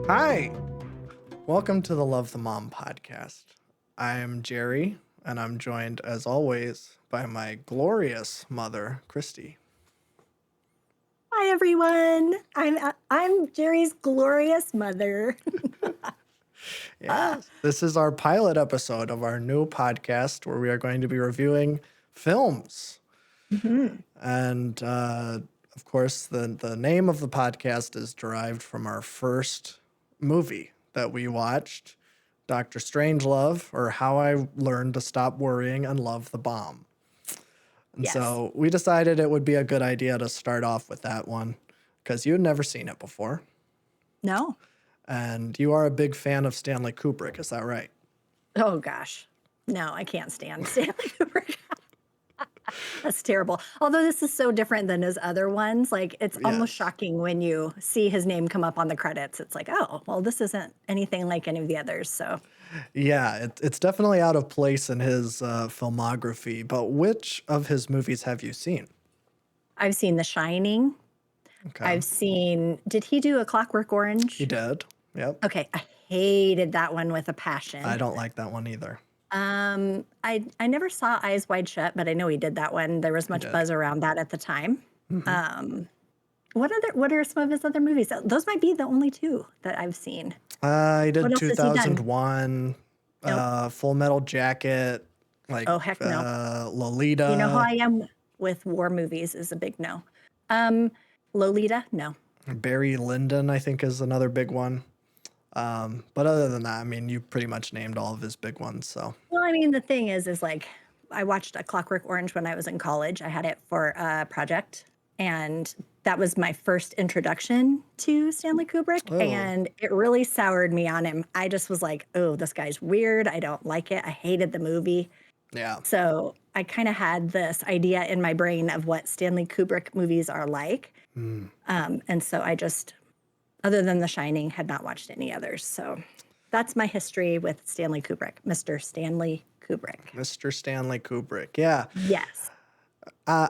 Hi, welcome to the Love the Mom podcast. I am Jerry, and I'm joined, as always, by my glorious mother, Christi. Hi everyone. I'm Jerry's glorious mother. Yes, this is our pilot episode of our new podcast where we are going to be reviewing films. Mhm. And of course, the name of the podcast is derived from our first movie that we watched, Dr. Strangelove, or How I Learned to Stop Worrying and Love the Bomb. And Yes. so we decided it would be a good idea to start off with that one because you had never seen it before. No. And you are a big fan of Stanley Kubrick, is that right? Oh gosh. No, I can't stand Stanley Kubrick. That's terrible. Although this is so different than his other ones, like it's almost Yes. shocking when you see his name come up on the credits. It's like, oh, well, this isn't anything like any of the others. So Yeah, it's definitely out of place in his filmography, but which of his movies have you seen? I've seen The Shining. Okay. I've seen, did he do A Clockwork He Orange? did. Yep. Okay. I hated that one with a I passion. don't like that one either. I never saw Eyes Wide Shut, but I know he did that one. There was He much did. buzz around that at the time. Hmm. Um, what are some of his other movies? Those might be the only two that I've seen. He did What else has he done? 2001, Nope. Full Metal Jacket, like Oh heck no. You know how Lolita, I am with war movies is a big no. Um, Lolita, no. Barry Lyndon, I think is another big one. But other than that, I mean, you pretty much named all of his big ones. So Well, I mean, the thing is like I watched A Clockwork Orange when I was in college. I had it for a project, and that was my first introduction to Stanley Kubrick, oh and it really soured me on him. I just was like, "Oh, this guy's weird. I don't like it. I hated the movie." yeah, So I kind of had this idea in my brain of what Stanley Kubrick movies are like, mm. and so I just, other than The Shining, had not watched any others. So that's my history with Stanley Kubrick, Mr. Stanley Kubrick. Mr. Stanley Kubrick. Yeah, Yes. I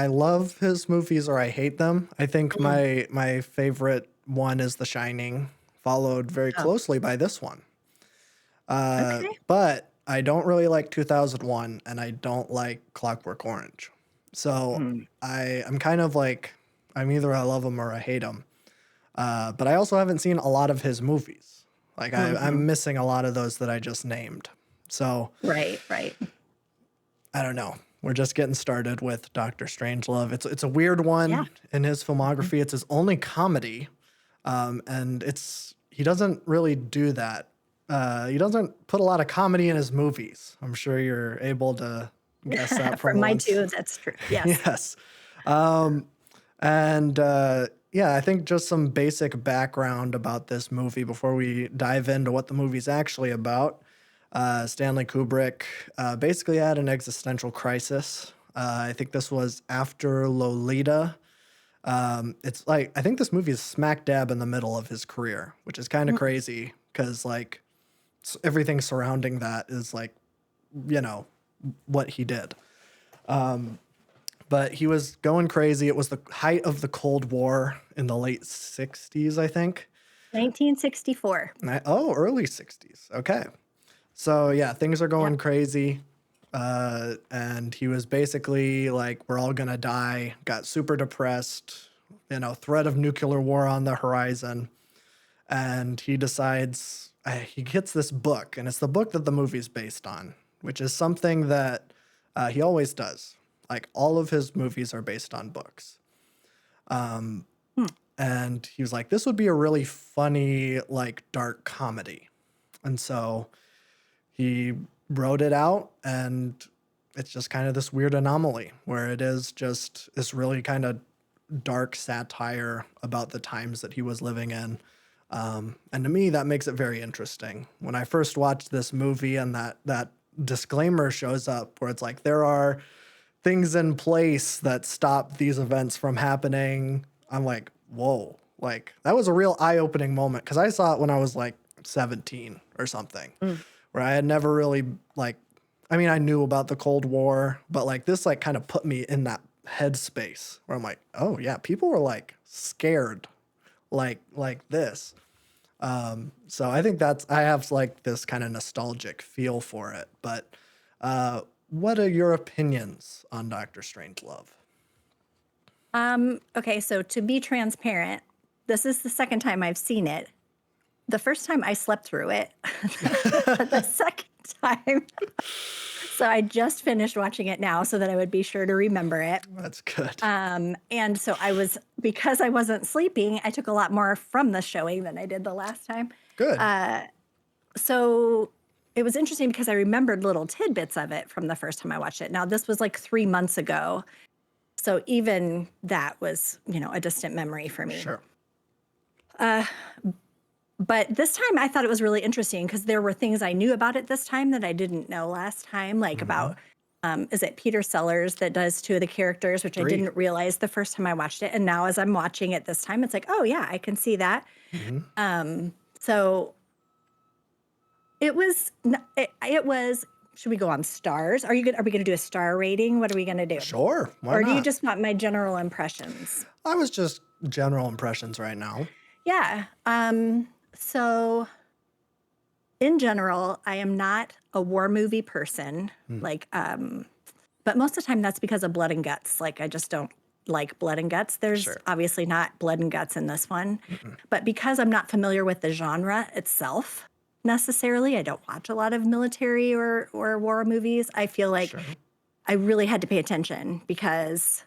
love his movies or I hate them. I think Mm. my favorite one is The Shining, followed very Oh, closely by this one. okay. But I don't really like 2001 and I don't like Clockwork Orange. So Mm. I'm kind of like, I'm either I love him or I hate him. But I also haven't seen a lot of his movies. Like Mhm. I'm missing a lot of those that I just named. So Right, right. I don't know. We're just getting started with Doctor Strangelove. It's a weird Yeah. one in his Mhm. filmography. It's his only comedy, and he doesn't really do that. He doesn't put a lot of comedy in his movies. I'm sure you're able to guess that from From my once. two, that's true. Yes. Yes, um, and yeah, I think just some basic background about this movie before we dive into what the movie's actually about. Stanley Kubrick basically had an existential crisis. I think this was after Lolita. It's like I think this movie is smack dab in the middle of his career, which is kind of Mm. crazy because like everything surrounding that is like you know what he did. But he was going crazy. It was the height of the Cold War in the late '60s, I think. 1964. Oh, early '60s. Okay. So yeah, things are Yep. going crazy. And he was basically like, we're all gonna die, got super depressed, threat of nuclear war on the horizon. And he decides, he gets this book, and it's the book that the movie's based on, which is something that he always does. Like all of his movies are based on books. Hmm. And he was like, this would be a really funny, like dark comedy. And so he wrote it out, and it's just kind of this weird anomaly where it is just this really kind of dark satire about the times that he was living in. And to me, that makes it very interesting. When I first watched this movie and that disclaimer shows up where it's like, there are things in place that stop these events from happening, I'm like, whoa, like that was a real eye-opening moment because I saw it when I was like 17 or something, Mm. where I had never really like, I mean, I knew about the Cold War, but like this like kind of put me in that headspace where I'm like, oh yeah, people were like scared like this. So I think I have like this kind of nostalgic feel for it. But what are your opinions on Doctor Strangelove? Okay, so to be transparent, this is the second time I've seen it. The first time I slept through it. The second time. So I just finished watching it now so that I would be sure to remember it. That's good. And so because I wasn't sleeping, I took a lot more from the showing than I did the last time. Good. So it was interesting because I remembered little tidbits of it from the first time I watched it. Now, this was like 3 months ago. So even that was, a distant memory for me. Sure. But this time I thought it was really interesting because there were things I knew about it this time that I didn't know last time, like about, is it Peter Sellers that does two of the characters, which I 3. didn't realize the first time I watched it. And now as I'm watching it this time, it's like, oh yeah, I can see that. So it was, should we go on stars? Are we going to do a star rating? What are we going to do? Sure. Why Or do you not? just want my general impressions? I was just general impressions right now. Yeah. So in general, I am not a war movie person. But most of the time that's because of blood and guts. Like I just don't like blood and guts. There's Sure. obviously not blood and guts in this one. But because I'm not familiar with the genre itself necessarily, I don't watch a lot of military or war movies. I feel like Sure. I really had to pay attention because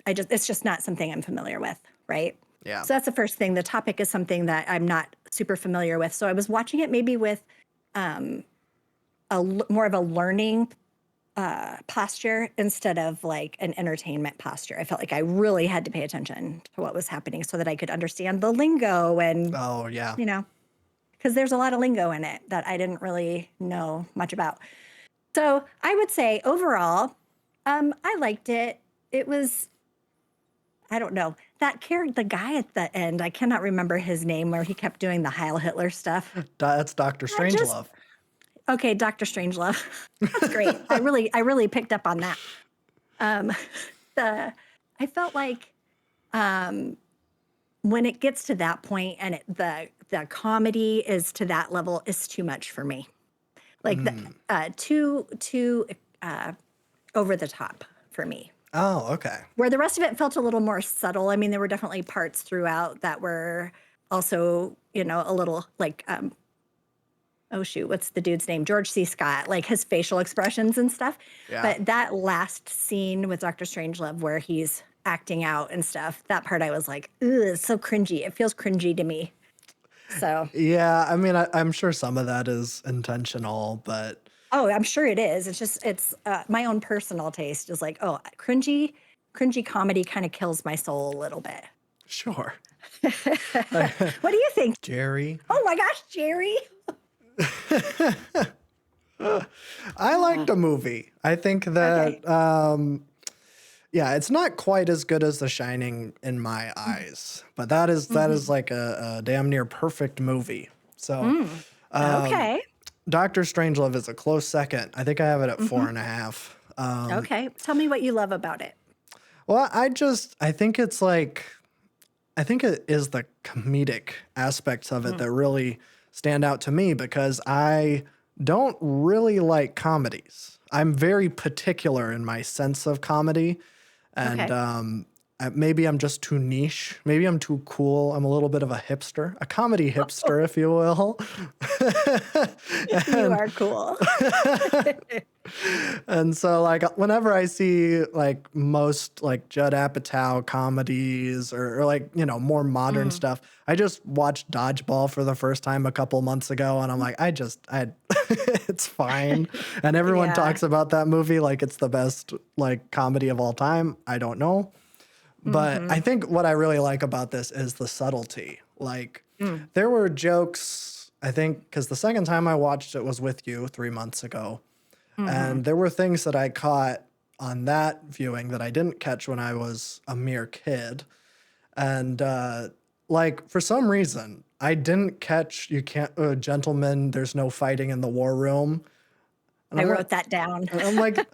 it's just not something I'm familiar with, right? Yeah. So that's the first thing. The topic is something that I'm not super familiar with. So I was watching it maybe with more of a learning posture instead of like an entertainment posture. I felt like I really had to pay attention to what was happening so that I could understand the lingo and, Oh, yeah. because there's a lot of lingo in it that I didn't really know much about. So I would say overall, I liked it. It was, I don't know, that character, the guy at the end, I cannot remember his name, where he kept doing the Heil Hitler stuff. That's Dr. Strangelove. Okay, Dr. Strangelove. That's great. I really picked up on that. I felt like when it gets to that point and the comedy is to that level, is too much for me. Like too over the top for me. Oh, okay. Where the rest of it felt a little more subtle. I mean, there were definitely parts throughout that were also, a little like, oh shoot, what's the dude's name? George C. Scott, like his facial expressions and stuff. Yeah. But that last scene with Dr. Strangelove where he's acting out and stuff, that part I was like, ugh, it's so cringy. It feels cringy to me. So. Yeah, I mean, I'm sure some of that is intentional, but Oh, I'm sure it is. It's my own personal taste is like, oh, cringy comedy kind of kills my soul a little bit. sure. What do you think? Jerry. Oh my gosh, Jerry. I liked the movie. I think that, yeah, it's not quite as good as The Shining in my eyes, but that is like a damn near perfect movie. So, Okay. Doctor Strangelove is a close second. I think I have it at 4.5. Okay. Tell me what you love about it. Well, I think it's like, I think it is the comedic aspects of it that really stand out to me because I don't really like comedies. I'm very particular in my sense of comedy. And maybe I'm just too niche. Maybe I'm too cool. I'm a little bit of a hipster, a comedy hipster, if you will. You are cool. And so, like, whenever I see, like, most, like, Judd Apatow comedies or like, more modern stuff, I just watched Dodgeball for the first time a couple months ago, and I'm like, it's fine. And everyone Yeah. talks about that movie like it's the best, like, comedy of all time. I don't know. But I think what I really like about this is the subtlety. Like, there were jokes, I think, because the second time I watched it was with you 3 months ago. And there were things that I caught on that viewing that I didn't catch when I was a mere kid. And, like, for some reason, I didn't catch gentlemen, there's no fighting in the war room. And I I'm wrote like- that down. and I'm like,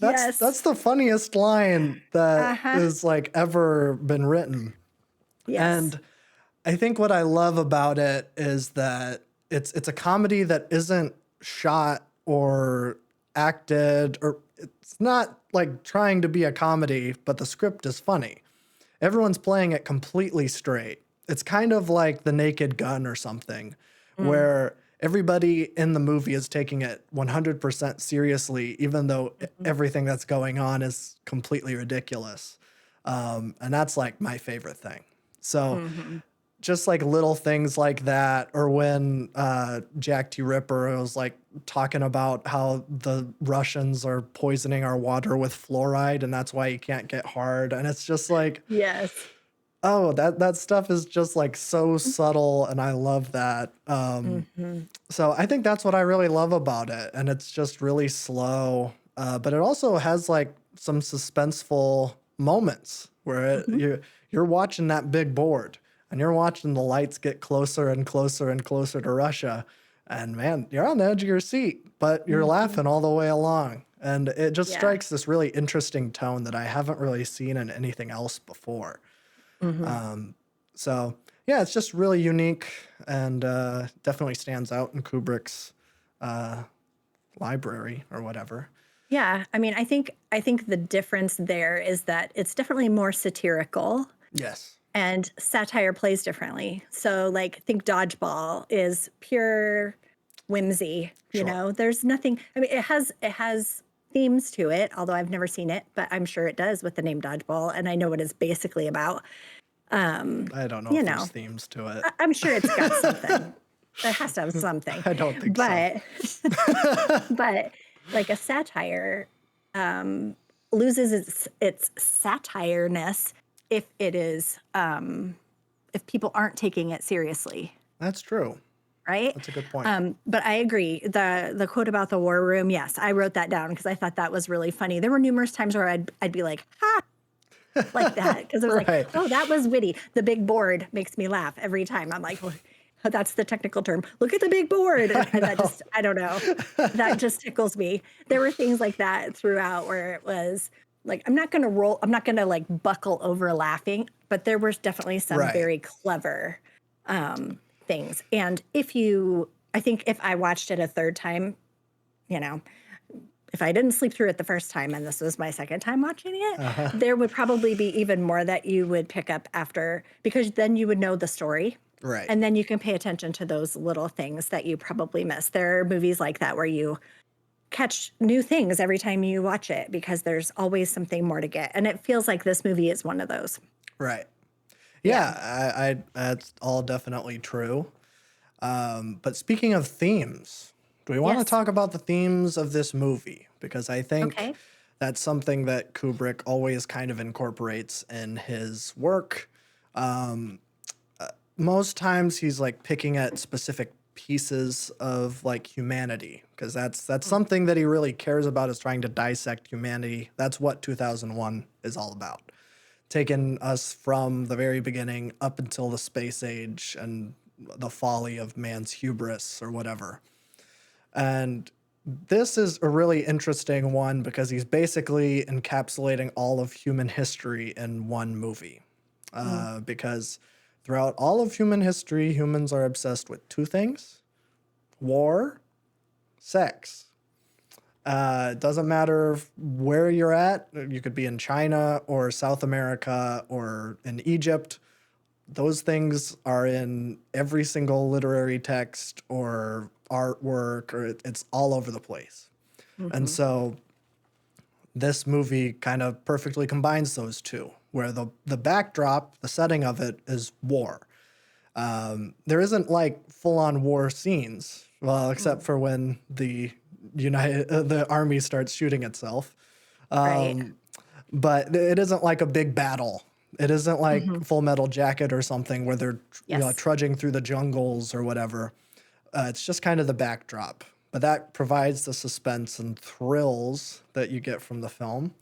Yes. that's the funniest line that is like ever been written. Yes. And I think what I love about it is that it's a comedy that isn't shot or acted, or it's not like trying to be a comedy, but the script is funny. Everyone's playing it completely straight. It's kind of like The Naked Gun or something, Mm. where everybody in the movie is taking it 100% seriously, even though Mhm. everything that's going on is completely ridiculous. And that's like my favorite thing. So Mhm. just like little things like that, or when Jack T. Ripper was like talking about how the Russians are poisoning our water with fluoride, and that's why you can't get hard. And it's just like, Yes. oh, that stuff is just like so subtle, and I love that. Mhm. So I think that's what I really love about it, and it's just really slow, but it also has like some suspenseful moments where Mhm. you're watching that big board, and you're watching the lights get closer and closer and closer to Russia, and man, you're on the edge of your seat, but you're Mhm. laughing all the way along, and it just Yeah. strikes this really interesting tone that I haven't really seen in anything else before. Mhm. Um, so yeah, it's just really unique, and definitely stands out in Kubrick's uh, library or whatever. Yeah, I mean, I think the difference there is that it's definitely more satirical Yes. and satire plays differently. So like think dodgeball is pure whimsy, you Sure. know. There's nothing I mean it has themes to it, although I've never seen it, but I'm sure it does with the name dodgeball and I know what it's basically about. Um, I don't know you if there's know, themes to I'm sure it's got it. something. It has to have something. I don't think so. But but like a satire um, loses its satireness if it is if people aren't taking it seriously, That's true. right? That's a good point. But I agree. The quote about the war room, yes, I wrote that down because I thought that was really funny. There were numerous times where I'd be like, ha, like that because I was like, Right. oh, that was witty. The big board makes me laugh every time. I'm like, oh, that's the technical term. Look at the big board, I and that know. just I don't know, that just tickles me. There were things like that throughout where it was like I'm not gonna like buckle over laughing, but there was definitely some Right. very clever things. And I think if I watched it a third time, you know, if I didn't sleep through it the first time and this was my second time watching it, Uh-huh. there would probably be even more that you would pick up after because then you would know the story Right. and then you can pay attention to those little things that you probably missed. There are movies like that where you catch new things every time you watch it because there's always something more to get. And it feels like this movie is one of those. Right. Yeah. Yeah, I that's all definitely true. But speaking of themes, do we want to Yes. talk about the themes of this movie? Because I think Okay. that's something that Kubrick always kind of incorporates in his work. Um, Most times he's like picking at specific pieces of like humanity, because that's Mm. something that he really cares about, is trying to dissect humanity. That's what 2001 is all about. Taking us from the very beginning up until the space age and the folly of man's hubris or whatever. And this is a really interesting one because he's basically encapsulating all of human history in one movie. Mm. Because throughout all of human history, humans are obsessed with two things: war, sex. It doesn't matter where you're at. You could be in China or South America or in Egypt. Those things are in every single literary text or artwork, or it's all over the place. And Hmm. so this movie kind of perfectly combines those two, where the backdrop, the setting of it is war. There isn't like full on war scenes, well, except Mm. for when the army starts shooting itself. Right. Um, but it isn't like a big battle. It isn't like Hmm. Full Metal Jacket or something where they're Yes. trudging through the jungles or whatever. It's just kind of the backdrop, but that provides the suspense and thrills that you get from the film.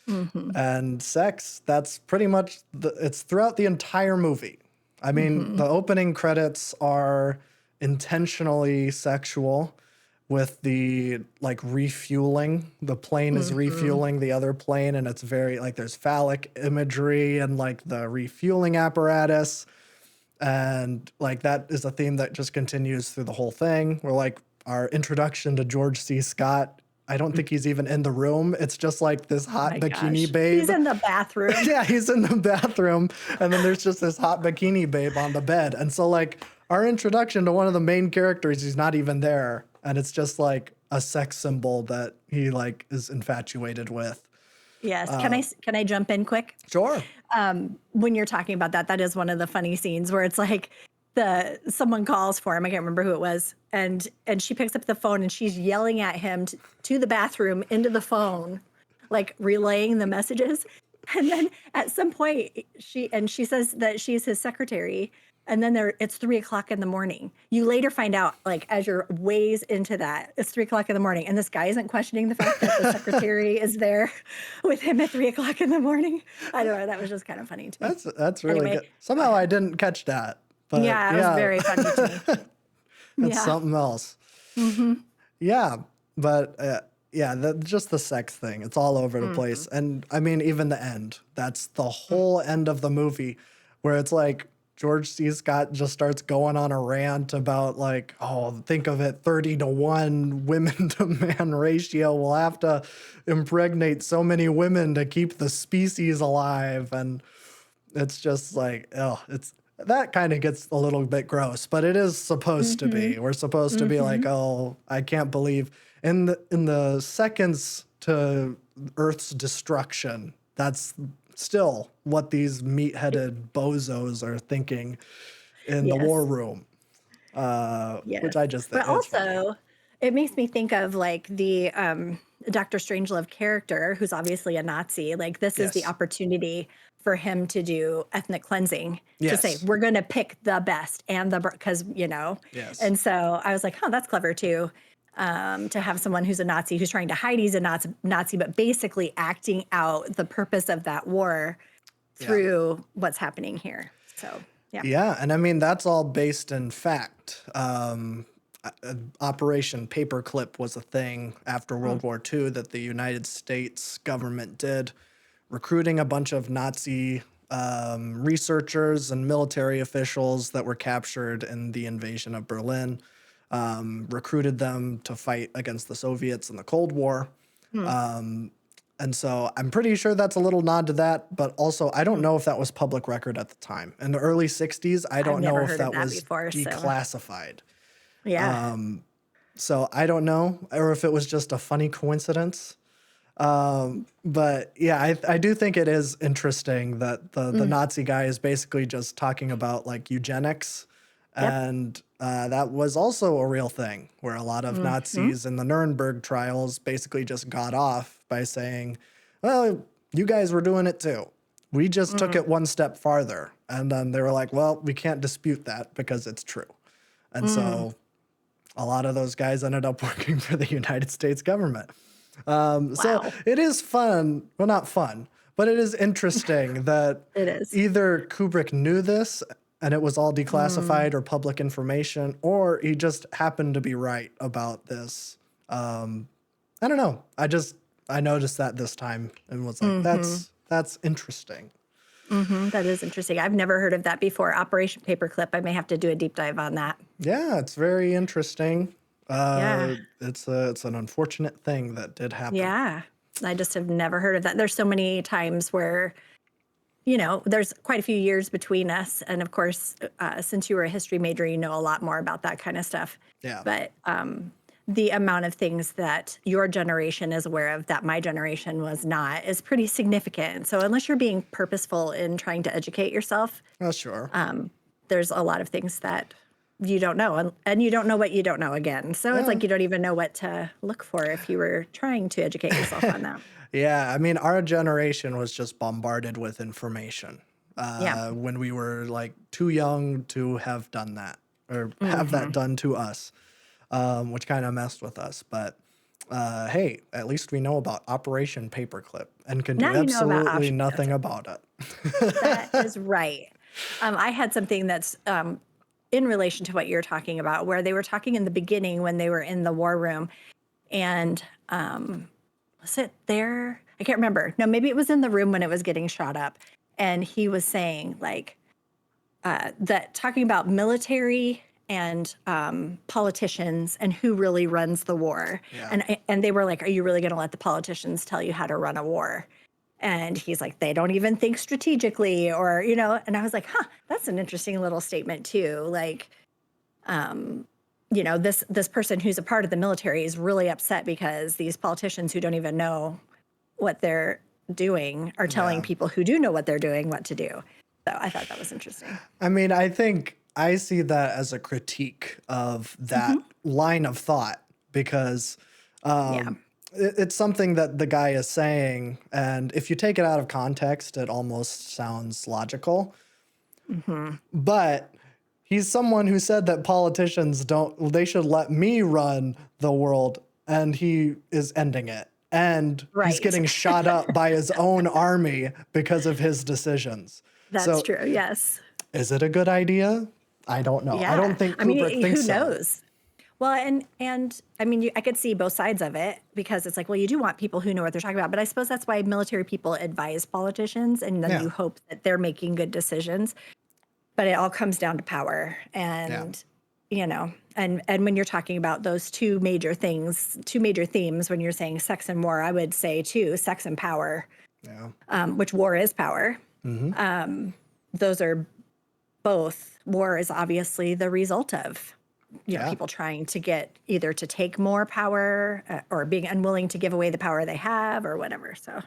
Hmm. And sex, that's pretty much it's throughout the entire movie. I mean, Hmm. the opening credits are intentionally sexual, with the like refueling. The plane is Hmm. refueling the other plane, and it's very like there's phallic imagery and like the refueling apparatus. And like that is a theme that just continues through the whole thing. We're like our introduction to George C. Scott. I don't think he's even in the room. It's just like this Oh hot my bikini gosh. He's babe. in the bathroom. Yeah, he's in the bathroom, and then there's just this hot bikini babe on the bed. And so like our introduction to one of the main characters, he's not even there, and it's just like a sex symbol that he like is infatuated with. Yes. Can I jump in quick? Sure. When you're talking about that, that is one of the funny scenes where it's like someone calls for him. I can't remember who it was, and she picks up the phone and she's yelling at him to the bathroom into the phone, like relaying the messages. And then at some point, she says that she's his secretary. And then it's 3 o'clock in the morning. You later find out, like as you're ways into that, it's 3 o'clock in the morning, and this guy isn't questioning the fact that the secretary is there with him at 3 o'clock in the morning. I don't know. That was just kind of funny to me. That's really Anyway, good. go Somehow I ahead. didn't catch that, but Yeah, it was yeah, very funny to me. it's Yeah. something else. Mm-hmm. Yeah, but yeah, just the sex thing. It's all over the Mm-hmm. place. And I mean, even the end. That's the whole end of the movie where it's like George C. Scott just starts going on a rant about like, oh, think of it, 30-to-1 women to man ratio. We'll have to impregnate so many women to keep the species alive. And it's just like, oh, it's that kind of gets a little bit gross, but it is supposed to Mm-hmm. be. We're supposed to be like, Mm-hmm. oh, I can't believe in the seconds to Earth's destruction. That's still what these meat-headed bozos are thinking in the war Yes. room, which Yes. I just think But it's funny. also, it makes me think of like the Dr. Strangelove character, who's obviously a Nazi. Like, this is the Yes, opportunity for him to do ethnic cleansing, to say, yes, we're going to pick the best and the, because, yes, and so I was like, oh, that's clever too. To have someone who's a Nazi who's trying to hide he's a Nazi, but basically acting out the purpose of that war yeah. through what's happening here. So, yeah. Yeah, and I mean that's all based in fact. Operation Paperclip was a thing after Mm, World War II that the United States government did, recruiting a bunch of Nazi researchers and military officials that were captured in the invasion of Berlin, recruited them to fight against the Soviets in the Cold War. mm, And so I'm pretty sure that's a little nod to that, but also I don't mm. know if that was public record at the time. In the early 60s, I I've don't know never if heard of that that was before. So, declassified. yeah. So I don't know, or if it was just a funny coincidence. But yeah, I do think it is interesting that the Mm, Nazi guy is basically just talking about like eugenics. yep. And that was also a real thing where a lot of Hmm. Nazis in the Nuremberg trials basically just got off by saying, well, you guys were doing it too. We just took Mm, it one step farther. And then they were like, well, we can't dispute that because it's true. And mm. so a lot of those guys ended up working for the United States government. So Wow. it is fun. Well, not fun, but it is interesting that It is. either Kubrick knew this and it was all Mm, declassified or public information, or he just happened to be right about this. I don't know. I noticed that this time and was like, hmm. that's interesting. Hmm. That is interesting. I've never heard of that before. Operation Paperclip. I may have to do a deep dive on that. Yeah, it's very interesting. Yeah. It's an unfortunate thing that did happen. Yeah. I just have never heard of that. There's so many times where, there's quite a few years between us. And of course, since you were a history major, you know a lot more about that kind of stuff. Yeah. But the amount of things that your generation is aware of that my generation was not is pretty significant. So unless you're being purposeful in trying to educate yourself, Oh, sure. there's a lot of things that you don't know. And you don't know what you don't know again. So it's Yeah. like you don't even know what to look for if you were trying to educate yourself on that. Yeah, I mean, our generation was just bombarded with information Yeah. when we were like too young to have done that or have that Hmm. done to us, which kind of messed with us. But hey, at least we know about Operation Paperclip and can Now do you know about absolutely option. nothing about it. That is right. I had something that's in relation to what you're talking about, where they were talking in the beginning when they were in the war room. And was it there? I can't remember. No, maybe it was in the room when it was getting shot up. And he was saying, like, that talking about military and politicians and who really runs the war. Yeah. And they were like, are you really going to let the politicians tell you how to run a war? And he's like, they don't even think strategically, or, you know, and I was like, huh, that's an interesting little statement too. Like, you know, this person who's a part of the military is really upset because these politicians who don't even know what they're doing are telling Yeah. people who do know what they're doing what to do. So I thought that was interesting. I mean, I think I see that as a critique of that line of thought because Yeah. it's something that the guy is saying. And if you take it out of context, it almost sounds logical. But he's someone who said that politicians they should let me run the world. And he is ending it. And he's Right. getting shot up by his own army because of his decisions. That's So true. Yes. is it a good idea? I don't know. I don't think I mean, Kubrick thinks who so. knows? Well, and I mean, I could see both sides of it because it's like, well, you do want people who know what they're talking about, but I suppose that's why military people advise politicians, and then Yeah. you hope that they're making good decisions. But it all comes down to power, and you know, and when you're talking about those two major themes, when you're saying sex and war, I would say too, sex and power, which war is power. Those are both. War is obviously the result of, you know, people trying to get either to take more power or being unwilling to give away the power they have or whatever. So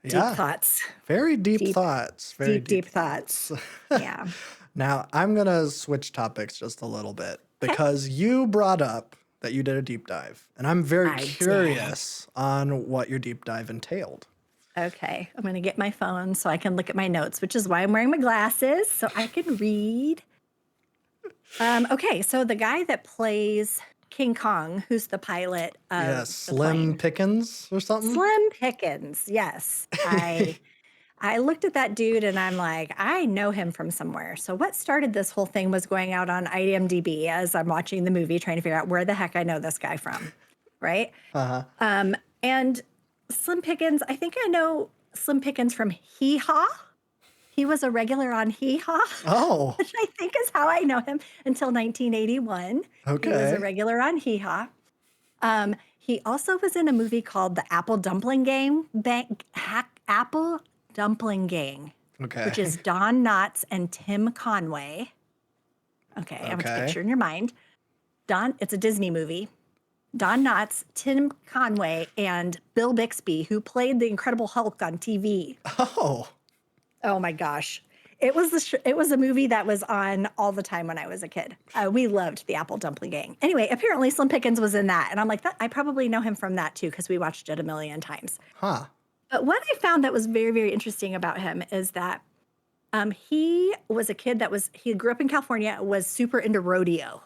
deep thoughts. Very deep thoughts. Very deep thoughts. Yeah. Now, I'm going to switch topics just a little bit because you brought up that you did a deep dive. And I'm very curious on what your deep dive entailed. Okay. I'm going to get my phone so I can look at my notes, which is why I'm wearing my glasses so I can read. Okay. So the guy that plays King Kong, who's the pilot of the Slim plane. Pickens or something? Slim Pickens. Yes. I looked at that dude and I'm like, I know him from somewhere. So what started this whole thing was going out on IMDb as I'm watching the movie, trying to figure out where the heck I know this guy from. Right. And Slim Pickens, I think I know Slim Pickens from Hee Haw. He was a regular on Hee Haw. Oh. Which I think is how I know him until 1981. Okay. He was a regular on Hee Haw. He also was in a movie called The Apple Dumpling Gang, Apple Dumpling Gang, Okay. which is Don Knotts and Tim Conway. Okay, I want to picture in your mind. It's a Disney movie. Don Knotts, Tim Conway, and Bill Bixby, who played the Incredible Hulk on TV. Oh my gosh. It was a movie that was on all the time when I was a kid. We loved the Apple Dumpling Gang. Anyway, apparently Slim Pickens was in that. And I'm like, I probably know him from that too, because we watched it a million times. But what I found that was very, very interesting about him is that he was a kid he grew up in California, was super into rodeo.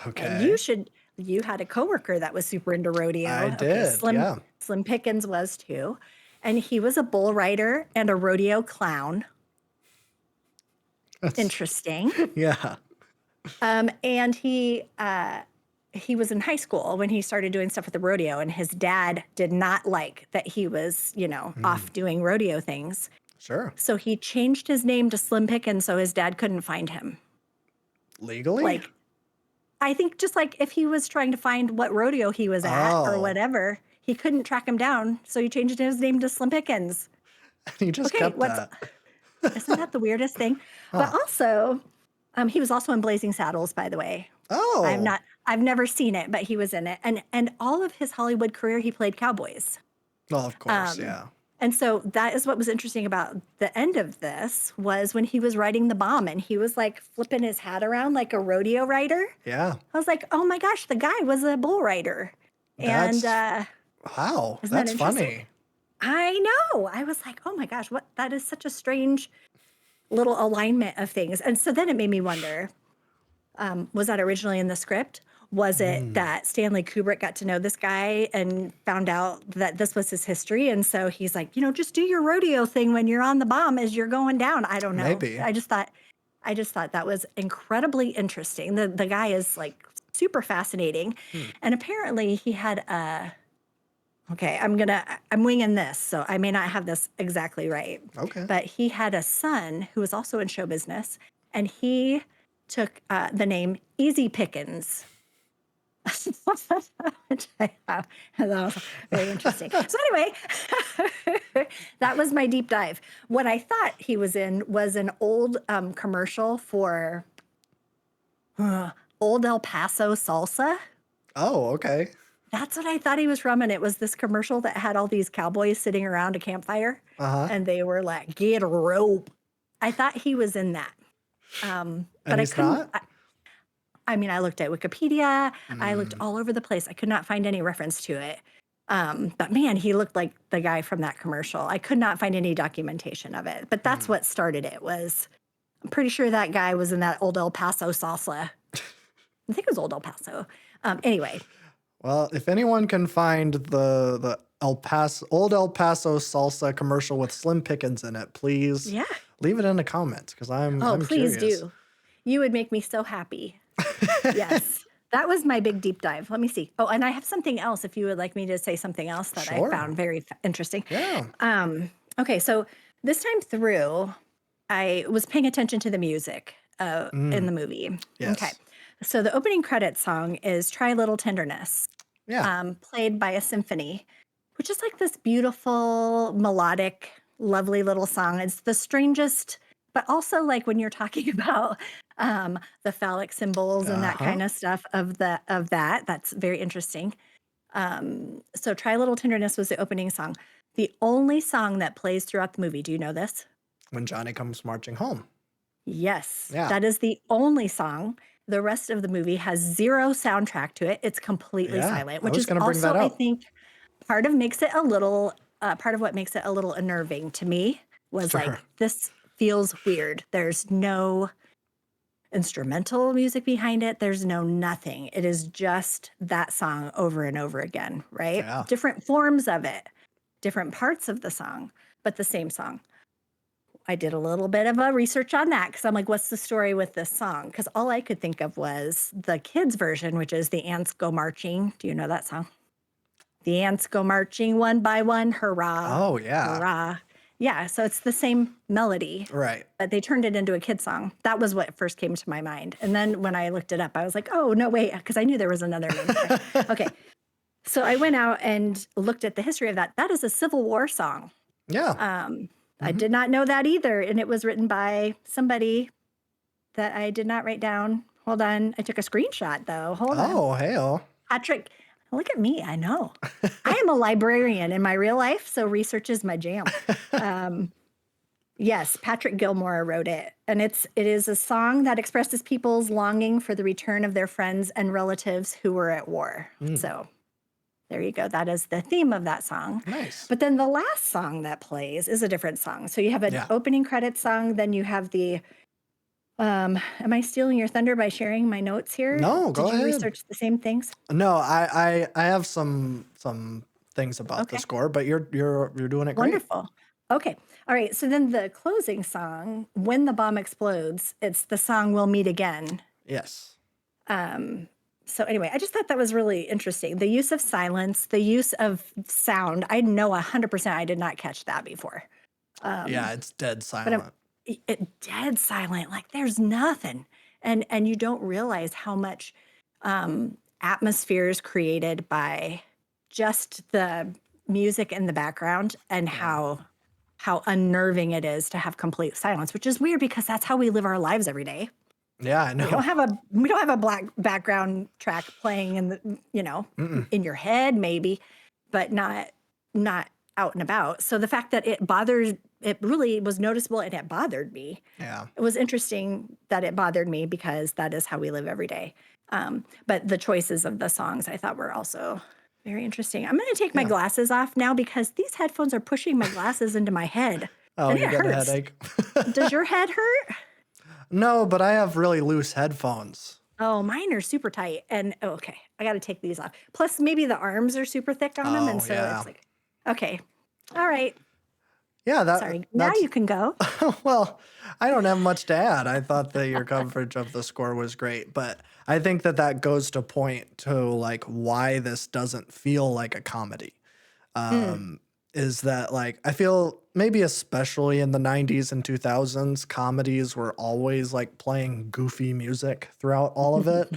Okay. And you had a coworker that was super into rodeo. I did, Slim Pickens was too. And he was a bull rider and a rodeo clown. Interesting. Yeah. And he was in high school when he started doing stuff with the rodeo, and his dad did not like that he was, off doing rodeo things. Sure. So he changed his name to Slim Pickens so his dad couldn't find him. Legally? Like, I think just like if he was trying to find what rodeo he was at or whatever, he couldn't track him down. So he changed his name to Slim Pickens. He just kept that. Isn't that the weirdest thing? But also, he was also in Blazing Saddles, by the way. Oh. I've never seen it, but he was in it. And all of his Hollywood career, he played cowboys. Well, of course, yeah. And so that is what was interesting about the end of this was when he was riding the bomb and he was like flipping his hat around like a rodeo rider. Yeah. I was like, oh my gosh, the guy was a bull rider. Wow, that's funny. I know. I was like, oh my gosh, that is such a strange little alignment of things. And so then it made me wonder, was that originally in the script? Was it that Stanley Kubrick got to know this guy and found out that this was his history? And so he's like, just do your rodeo thing when you're on the bomb as you're going down. I don't know. Maybe. I just thought I just thought that was incredibly interesting. The guy is like super fascinating. Hmm. And apparently he had a, okay, I'm winging this, so I may not have this exactly right. Okay. But he had a son who was also in show business, and he took the name Easy Pickens. Which I thought was very interesting. So anyway, that was my deep dive. What I thought he was in was an old commercial for Old El Paso salsa. Oh, okay. That's what I thought he was from, and it was this commercial that had all these cowboys sitting around a campfire, Uh-huh. and they were like, "Get a rope." I thought he was in that, And but I he's couldn't. not? I mean, I looked at Wikipedia. I looked Mm. all over the place. I could not find any reference to it. But man, he looked like the guy from that commercial. I could not find any documentation of it. But that's Mm. what started it. Was I'm pretty sure that guy was in that Old El Paso salsa. I think it was Old El Paso. Anyway, Well, if anyone can find the old El Paso salsa commercial with Slim Pickens in it, please yeah. leave it in the comments because I'm Oh, I'm please curious. do. You would make me so happy. Yes. That was my big deep dive. Let me see. Oh, and I have something else if you would like me to say something else that I Sure. found very interesting. Yeah. Okay, so this time through, I was paying attention to the music in the movie. Okay. Yes. So the opening credit song is Try a Little Tenderness, Yeah. played by a symphony, which is like this beautiful, melodic, lovely little song. It's the strangest, but also like when you're talking about the phallic symbols and that Uh-huh. kind of stuff of that, that's very interesting. So Try a Little Tenderness was the opening song. The only song that plays throughout the movie, do you know this? When Johnny comes marching home. Yes, Yeah. that is the only song. The rest of the movie has zero soundtrack to it. It's completely Yeah. silent, I which was is gonna bring also, that I up. think, part of what makes it a little unnerving to me was Sure. like, this feels weird. There's no instrumental music behind it. There's no nothing. It is just that song over and over again, right? Yeah. Different forms of it, different parts of the song, but the same song. I did a little bit of a research on that because I'm like, what's the story with this song? Because all I could think of was the kids' version, which is The Ants Go Marching. Do you know that song? The ants go marching one by one, hurrah, Oh, yeah. hurrah. Yeah, so it's the same melody, Right. but they turned it into a kid song. That was what first came to my mind. And then when I looked it up, I was like, oh, no, wait, because I knew there was another name for it. Okay. So I went out and looked at the history of that. That is a Civil War song. Yeah. I Mhm. did not know that either. And it was written by somebody that I did not write down. Hold on. I took a screenshot though. Hold on. Oh, hell. Patrick, look at me. I know. I am a librarian in my real life, so research is my jam. Yes, Patrick Gilmore wrote it. And it is a song that expresses people's longing for the return of their friends and relatives who were at war. Mm. So there you go. That is the theme of that song. Nice. But then the last song that plays is a different song. So you have an Yeah. opening credit song, then you have the am I stealing your thunder by sharing my notes here? No, go Did you ahead. research the same things? No, I have some things about the Okay. score, but you're doing it great. Wonderful. Okay. All right. So then the closing song, When the Bomb Explodes, it's the song We'll Meet Again. Yes. So anyway, I just thought that was really interesting. The use of silence, the use of sound. I know 100% I did not catch that before. Yeah, it's dead But silent. dead silent, like there's nothing. And you don't realize how much atmosphere is created by just the music in the background and Yeah. how unnerving it is to have complete silence, which is weird because that's how we live our lives every day. Yeah, I We know. don't have a black background track playing in the, Mm-mm. in your head maybe, but not out and about. So the fact that it really was noticeable and it bothered me. Yeah. It was interesting that it bothered me because that is how we live every day. But the choices of the songs I thought were also very interesting. I'm going to take my Yeah. glasses off now because these headphones are pushing my glasses into my head. Oh, And you it got a hurts. headache? Does your head hurt? No, but I have really loose headphones. Oh, mine are super tight. And okay, I got to take these off. Plus, maybe the arms are super thick on them. And Oh, so yeah. it's like, okay, all right. Yeah, Sorry. Now that's you can go. well, I don't have much to add. I thought that your coverage of the score was great, but I think that that goes to point to like why this doesn't feel like a comedy. Mm. Is that like I feel maybe especially in the 90s and 2000s, comedies were always like playing goofy music throughout all of it.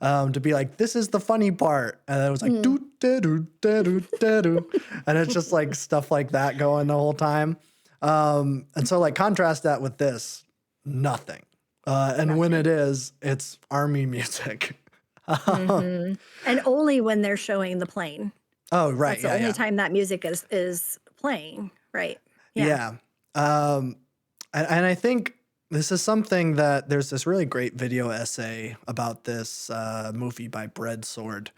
To be like, this is the funny part. And it was like, Mm. doo, da, doo, da, doo, da, doo. And it's just like stuff like that going the whole time. And so, like, contrast that with this nothing. And when it Nothing. is, it's army music. Oh, Hmm. And only when they're showing the plane. right. That's the Yeah. only Yeah. time that music is playing, right? Yeah. Yeah. Um, and I think this is something that there's this really great video essay about this movie by Bread Sword.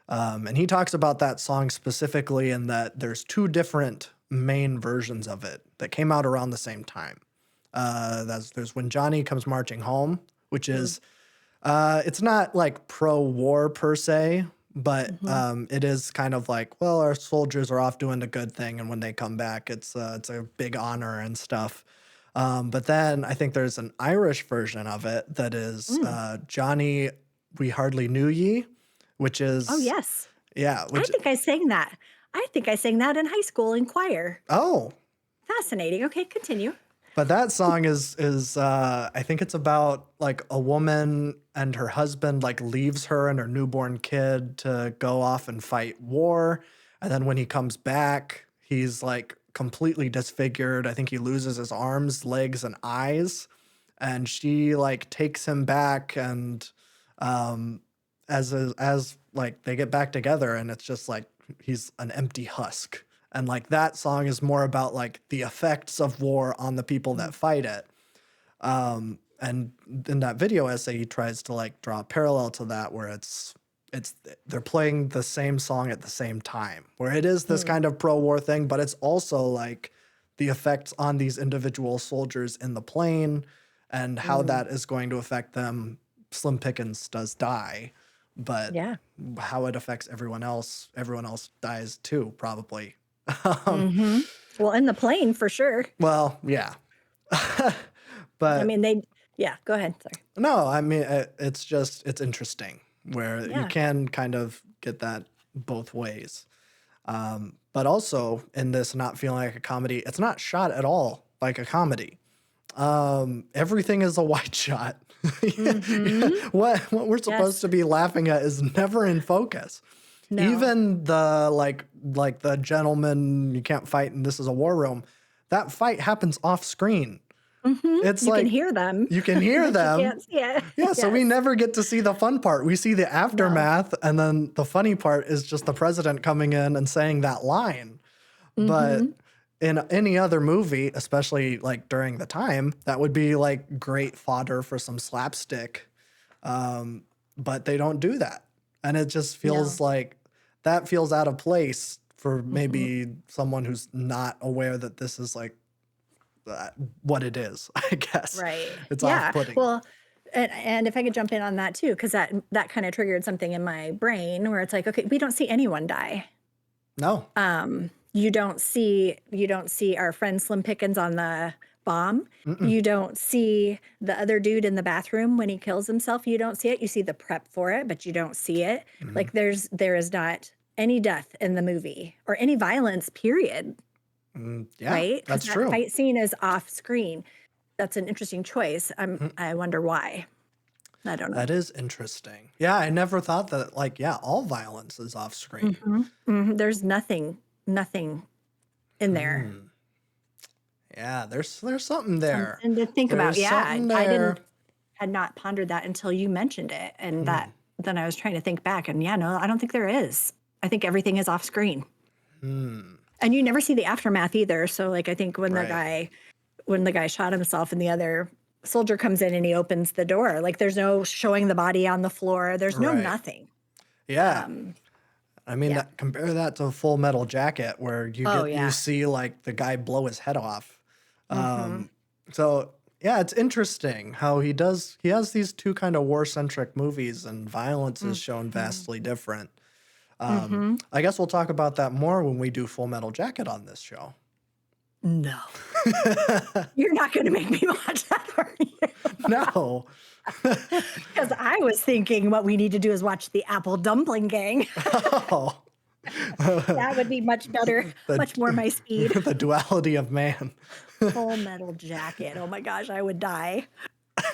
And he talks about that song specifically in that there's two different main versions of it that came out around the same time. There's When Johnny Comes Marching Home, which Mm. is it's not like pro-war per se, but Hmm. it is kind of like, well, our soldiers are off doing the good thing, and when they come back, it's a big honor and stuff. But then I think there's an Irish version of it that is Mm. Johnny, We Hardly Knew Ye, which Oh, is yes. yeah, I which think I sang that. I think I sang that in high school in choir. oh, Fascinating. Okay, continue. but that song is I think it's about like a woman and her husband like leaves her and her newborn kid to go off and fight war. And then when he comes back, he's like completely disfigured. I think he loses his arms, legs, and eyes. And she like takes him back and um as like they get back together and it's just like he's an empty husk. And like that song is more about like the effects of war on the people Mm. that fight it. And in that video essay, he tries to like draw a parallel to that where it's they're playing the same song at the same time, where it is this Mm. kind of pro-war thing, but it's also like the effects on these individual soldiers in the plane and how Mm. that is going to affect them. Slim Pickens does die, but Yeah. how it affects everyone else dies too, probably. Um, Hmm. Well, in the plane for sure. well, yeah. I But mean, yeah, go ahead. Sorry. no, I mean, it's just, it's interesting where you Yeah. can kind of get that both ways. But also in this not feeling like a comedy, it's not shot at all like a comedy. Everything is a wide shot. Hmm. What we're supposed Yes. to be laughing at is never in focus. No. Even the like the gentleman you can't fight and this is a war room. That fight happens off screen. Hmm. It's You can like hear them, you can hear but you them. can't see it. Yeah, so we Yes. never get to see the fun part. We see the No. aftermath, and then the funny part is just the president coming in and saying that line. But Hmm. in any other movie, especially like during the time, that would be like great fodder for some slapstick. But they don't do that. And it just feels No. like that feels out of place for Hmm. maybe someone who's not aware that this is like what it is, I guess. Right. It's Yeah. off-putting. Well, and if I could jump in on that too, because that kind of triggered something in my brain where it's like, okay, we don't see anyone die. No. You don't see our friend Slim Pickens on the bomb. Mm-mm. You don't see the other dude in the bathroom when he kills himself. You don't see it. You see the prep for it, but you don't see it. Mhm. Like there is not any death in the movie or any violence, period. Yeah, Right? Because that's that true. fight scene is off screen. That's an interesting choice. Mhm. I wonder why. I don't know. That is interesting. Yeah, I never thought that, like, yeah, all violence is off screen. Hmm. Hmm. There's nothing in there. Hmm. Yeah, there's something there. Something to think about. There's Yeah, something I there. didn't had not pondered that until you mentioned it, and Hmm. then I was trying to think back, and yeah, no, I don't think there is. I think everything is off screen, Hmm. and you never see the aftermath either. So, like, I think Right. when the guy shot himself, and the other soldier comes in and he opens the door, like, there's no showing the body on the floor. There's no Right. nothing. Yeah. Um, I mean, yeah. that compare that to Full Metal Jacket, where Oh you yeah. see like the guy blow his head off. Hmm. Um, so yeah, it's interesting how he has these two kind of war centric movies, and violence is shown Hmm. vastly different. Hmm. I guess we'll talk about that more when we do Full Metal Jacket on this show. No, you're not going to make me watch that, are you? No. Because I was thinking what we need to do is watch the Apple Dumpling Gang. Oh. That would be much better, much more my speed. The duality of man. Full Metal Jacket. Oh my gosh, I would die.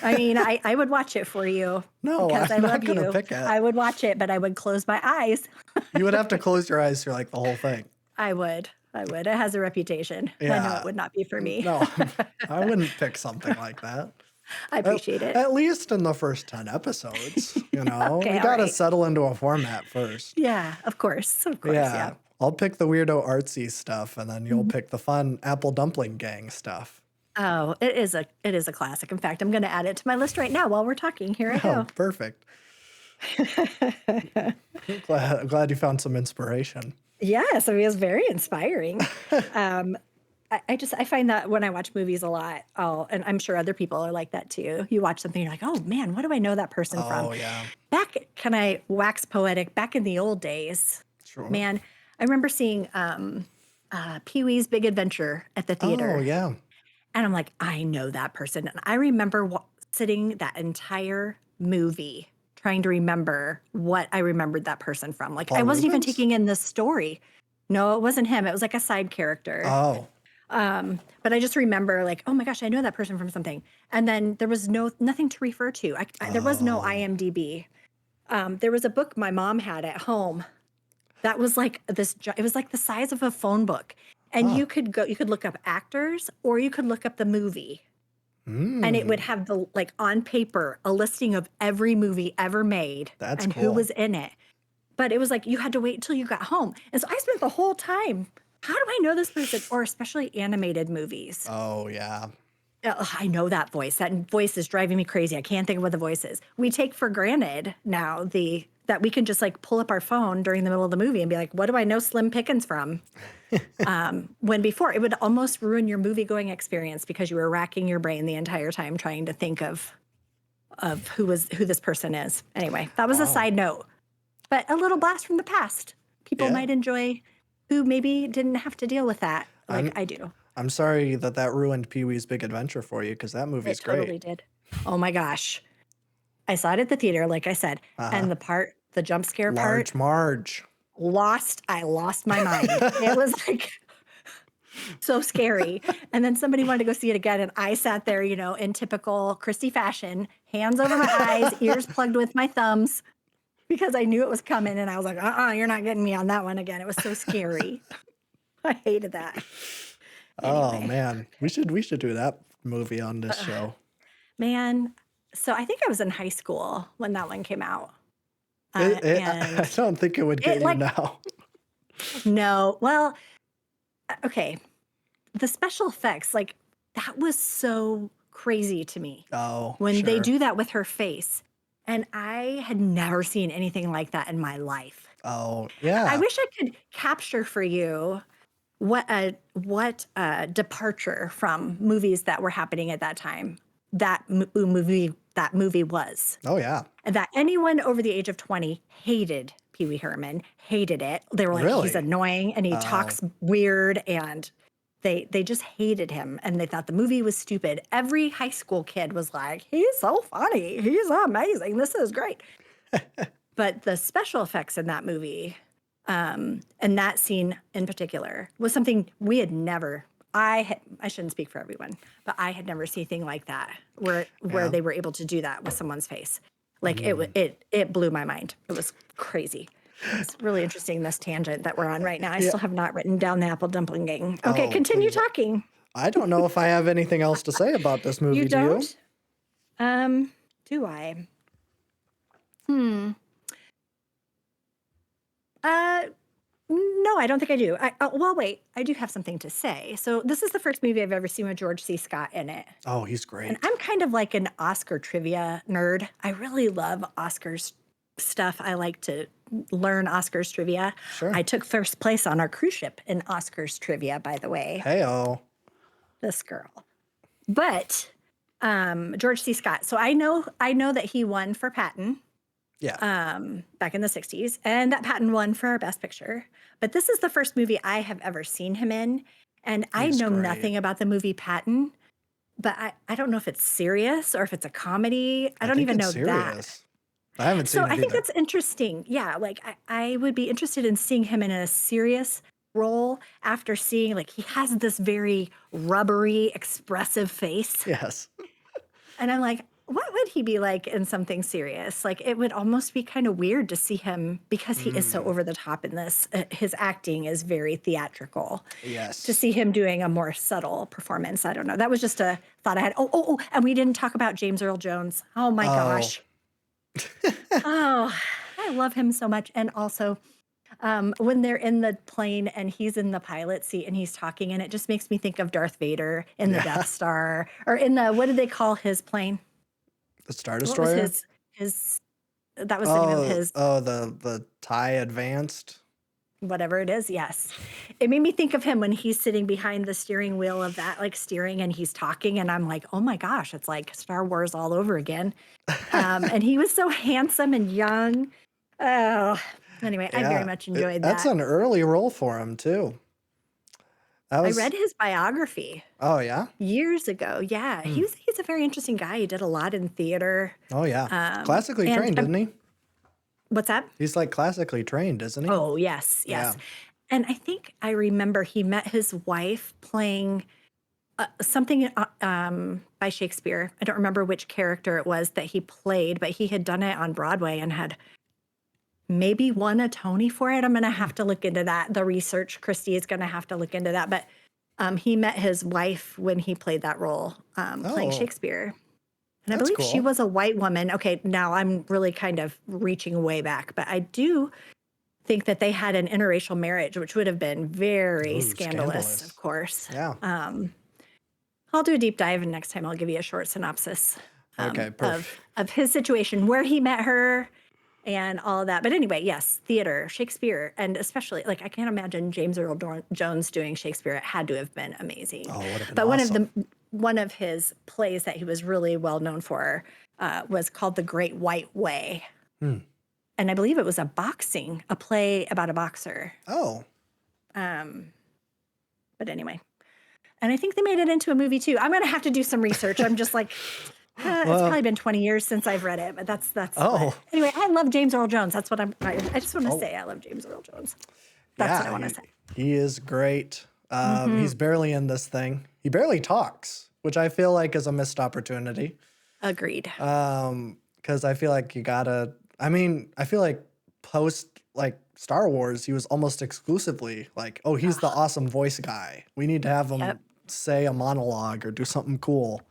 I mean, I would watch it for you No, because I I'm not love gonna you. pick it. I would watch it, but I would close my eyes. You would have to close your eyes for like the whole thing. I would. I would. It has a reputation. I know Yeah. it would not be for me. No, I wouldn't pick something like that. I appreciate it. At least in the first 10 episodes, you know? Okay, We all gotta right. settle into a format first. Yeah, of course. Of course. Yeah. Yeah. I'll pick the weirdo artsy stuff, and then you'll pick the fun Apple Dumpling Gang stuff. Oh, it is a classic. In fact, I'm going to add it to my list right now while we're talking. Here I Oh, go. perfect. Glad you found some inspiration. Yes, I mean, it's very inspiring. I find that when I watch movies a lot, and I'm sure other people are like that too. You watch something, you're like, oh man, what do I know that person from? Oh, yeah. Can I wax poetic? Back in the old days, Sure. man, I remember seeing Pee-wee's Big Adventure at the theater. Oh, yeah. And I'm like, I know that person. And I remember sitting that entire movie trying to remember what I remembered that person from. Like, Paul I wasn't even Rubens? taking in the story. No, it wasn't him. It was like a side character. Oh, But I just remember like, oh my gosh, I know that person from something. And then there was nothing to refer to. There was no IMDb. There was a book my mom had at home that was like it was like the size of a phone book. And you could look up actors or you could look up the movie. And it would have like on paper, a listing of every movie ever made That's and who cool. was in it. But it was like, you had to wait until you got home. And so I spent the whole time, how do I know this person? Or especially animated movies. Oh, yeah. I know that voice. That voice is driving me crazy. I can't think of what the voice is. We take for granted now that we can just like pull up our phone during the middle of the movie and be like, what do I know Slim Pickens from? When before it would almost ruin your movie going experience because you were racking your brain the entire time trying to think of who this person is. Anyway, that was a side note, but a little blast from the past. People might enjoy who maybe didn't have to deal with that like I do. I'm sorry that ruined Pee-wee's Big Adventure for you, because that movie's It totally great. did. Oh my gosh. I saw it at the theater, like I said, and the jump scare part, Large Marge. I lost my mind. It was like so scary. And then somebody wanted to go see it again. And I sat there, in typical Christy fashion, hands over my eyes, ears plugged with my thumbs, because I knew it was coming. And I was like, you're not getting me on that one again. It was so scary. I hated that. Oh, Anyway. man. We should do that movie on this show. Man, so I think I was in high school when that one came out. I And don't think it would get you like- now. no, well, okay. The special effects, like that was so crazy to me Oh, when they sure. do that with her face. And I had never seen anything like that in my life. Oh, yeah. I wish I could capture for you what a departure from movies that were happening at that time that movie was. Oh, yeah. And that anyone over the age of 20 hated Pee Wee Herman, hated it. They were like, he's Really? annoying and he talks weird, and they just hated him and they thought the movie was stupid. Every high school kid was like, he's so funny. He's amazing. This is great. But the special effects in that movie, and that scene in particular, was something we had never. I shouldn't speak for everyone, but I had never seen anything like that where they were able to do that with someone's face. Like it blew my mind. It was crazy. It's really interesting, this tangent that we're on right now. I still have not written down the Apple Dumpling Gang. Okay, Oh, continue talking. I don't know if I have anything else to say about this movie. You Do you? don't? Do I? No, I don't think I do. Well, wait, I do have something to say. So this is the first movie I've ever seen with George C. Scott in it. Oh, he's great. And I'm kind of like an Oscar trivia nerd. I really love Oscars stuff. I like to learn Oscars trivia. Sure. I took first place on our cruise ship in Oscars trivia, by the way. Hey-oh. This girl. But George C. Scott. So I know that he won for Patton. Yeah. Back in the 60s, and that Patton won for our Best Picture. But this is the first movie I have ever seen him in, And I He's know great. nothing about the movie Patton, but I don't know if it's serious or if it's a comedy. I I don't think even it's know that. serious. I haven't So seen I it think either. that's interesting. Yeah, like I would be interested in seeing him in a serious role after seeing like he has this very rubbery, expressive face. Yes. And I'm like, what would he be like in something serious? Like it would almost be kind of weird to see him because he is so Mm, over the top in this. His acting is very theatrical. To yes. see him doing a more subtle performance, I don't know. That was just a thought I had. Oh, and we didn't talk about James Earl Jones. Oh my Oh, gosh. Oh, I love him so much. And also, when they're in the plane and he's in the pilot seat and he's talking, and it just makes me think of Darth Vader in the yeah. Death Star or in the, what did they call his plane? The Star What was Destroyer? his, that was the name of Oh, his, the Thai Advanced. whatever it is. Yes. It made me think of him when he's sitting behind the steering wheel of that, like steering and he's talking. And I'm like, oh my gosh, it's like Star Wars all over again. And he was so handsome and young. Oh, anyway, I very Yeah. much enjoyed That's that. an early role for him too. That I was read his biography Oh yeah? years ago. Yeah, Hmm. he's a very interesting guy. He did a lot in theater. Oh yeah. Um, Classically and trained, isn't he? what's that? He's like classically trained, isn't he? Oh, yes, Yeah. yes. And I think I remember he met his wife playing something by Shakespeare. I don't remember which character it was that he played, but he had done it on Broadway and had maybe won a Tony for it. I'm going to Hmm. have to look into that. The research, Christy is going to have to look into that. But he met his wife when he played that role, playing Oh, Shakespeare. And I that's believe she cool. was a white woman. Okay, now I'm really kind of reaching way back, but I do think that they had an interracial marriage, which would have been very Ooh, scandalous, of scandalous. course. Yeah. I'll do a deep dive, and next time I'll give you a short synopsis Okay, perfect. of his situation, where he met her, and all of that. But anyway, yes, theater, Shakespeare, and especially like I can't imagine James Earl Jones doing Shakespeare. It had to have been amazing. Oh, would have been But awesome. one of his plays that he was really well known for was called The Great White Way, Hmm. and I believe it was a play about a boxer. Oh, Um, but anyway, and I think they made it into a movie too. I'm gonna have to do some research. I'm just like, it's well, probably been 20 years since I've read it, but that's what. oh, Anyway, I love James Earl Jones. That's what I just want to oh, say. I love James Earl Jones. That's what I yeah. want to say. He is great. Hmm. He's barely in this thing. He barely talks, which I feel like is a missed opportunity. Agreed. Because I feel like you gotta. I mean, I feel like post like Star Wars, he was almost exclusively like, oh, he's the Ugh, awesome voice guy. We need to have yep. him say a monologue or do something cool.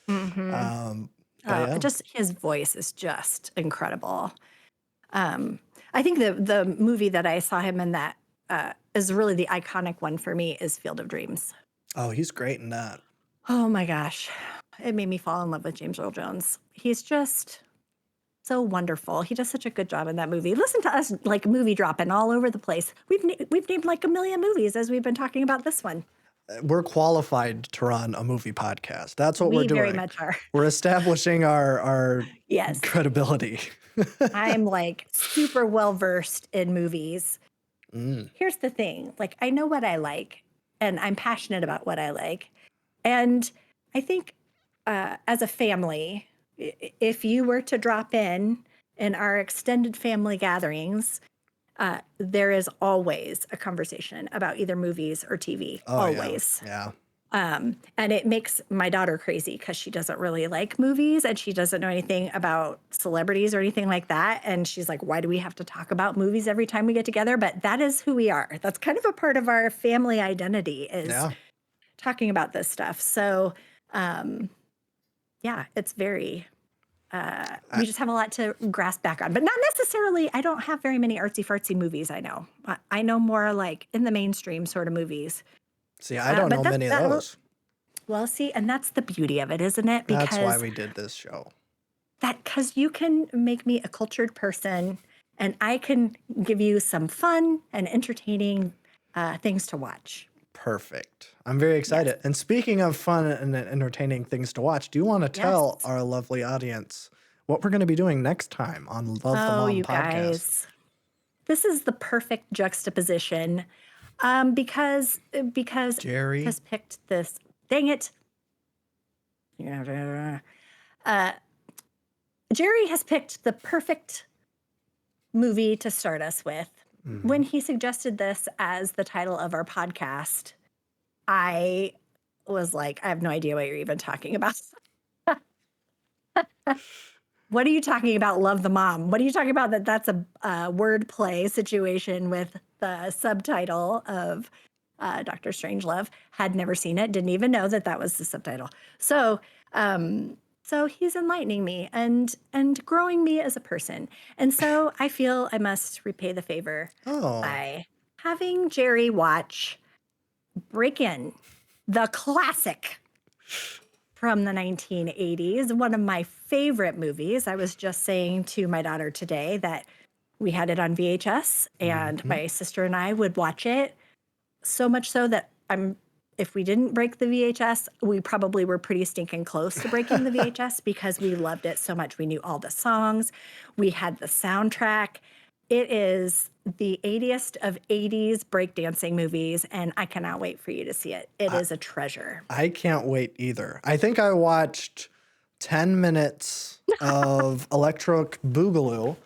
Hmm. Um, but Oh, yeah. just his voice is just incredible. Um, I think the movie that I saw him in that is really the iconic one for me is Field of Dreams. Oh, he's great in that. Oh my gosh. It made me fall in love with James Earl Jones. He's just so wonderful. He does such a good job in that movie. Listen to us like movie dropping all over the place. We've named like a million movies as we've been talking about this one. We're qualified to run a movie podcast. That's what we're We very doing. much are. We're establishing our Yes. credibility. I'm like super well versed in movies. Mm. Here's the thing, like I know what I like and I'm passionate about what I like. And I think as a family, if you were to drop in our extended family gatherings, there is always a conversation about either movies or TV, Oh yeah, always. yeah. And it makes my daughter crazy because she doesn't really like movies and she doesn't know anything about celebrities or anything like that. And she's like, why do we have to talk about movies every time we get together? But that is who we are. That's kind of a part of our family identity is Yeah. talking about this stuff. So, yeah, it's very, I, we just have a lot to grasp back on, but not necessarily, I don't have very many artsy fartsy movies. I know. I know more like in the mainstream sort of movies. see, I don't But know many of those. well, see, and that's the beauty of it, isn't it? That's why Because we did this show. because you can make me a cultured person and I can give you some fun and entertaining things to watch. Perfect. I'm very Yes. excited. And speaking of fun and entertaining things to watch, do you want to tell Yes. our lovely audience what we're going to be doing next time on Love the Oh, Mom you podcast? guys. This is the perfect juxtaposition Because Jerry. has picked this. Dang it. Uh, Jerry has picked the perfect movie to start us with. When he suggested this as the title of our podcast, I was like, I have no idea what you're even talking about. What are you talking about? Love the Mom. What are you talking about? That's a wordplay situation with the subtitle of Dr. Strangelove. Had never seen it. Didn't even know that was the subtitle. So, so he's enlightening me and growing me as a person. And so I feel I must repay the favor by having Jerry watch Break In, the classic from the 1980s, one of my favorite movies. I was just saying to my daughter today that we had it on VHS, and my sister and I would watch it, so much so that if we didn't break the VHS, we probably were pretty stinking close to breaking the VHS because we loved it so much. We knew all the songs. We had the soundtrack. It is the 80th of 80s breakdancing movies, and I cannot wait for you to see it. It is a treasure. I can't wait either. I think I watched 10 minutes of Electric Boogaloo.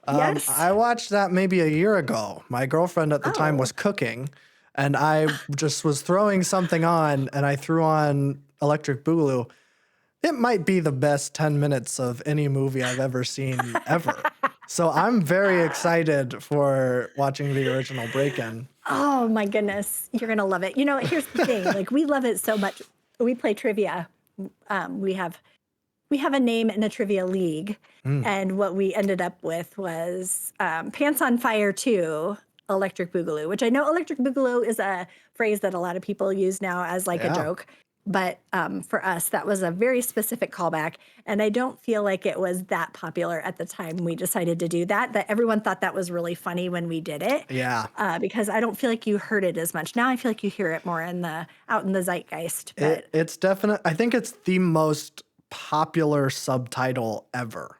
Yes. I watched that maybe a year ago. My girlfriend at the time was cooking, and I just was throwing something on, and I threw on Electric Boogaloo. It might be the best 10 minutes of any movie I've ever seen ever. So I'm very excited for watching the original Break-In. Oh my goodness, you're gonna love it. You know, here's the thing: like, we love it so much. We play trivia. We have a name in a trivia league, and what we ended up with was "Pants on Fire 2." Electric Boogaloo, which I know Electric Boogaloo is a phrase that a lot of people use now as like a joke. But for us, that was a very specific callback. And I don't feel like it was that popular at the time we decided to do that everyone thought that was really funny when we did it. Yeah. Because I don't feel like you heard it as much. Now I feel like you hear it more out in the zeitgeist. But It's definite. I think it's the most popular subtitle ever.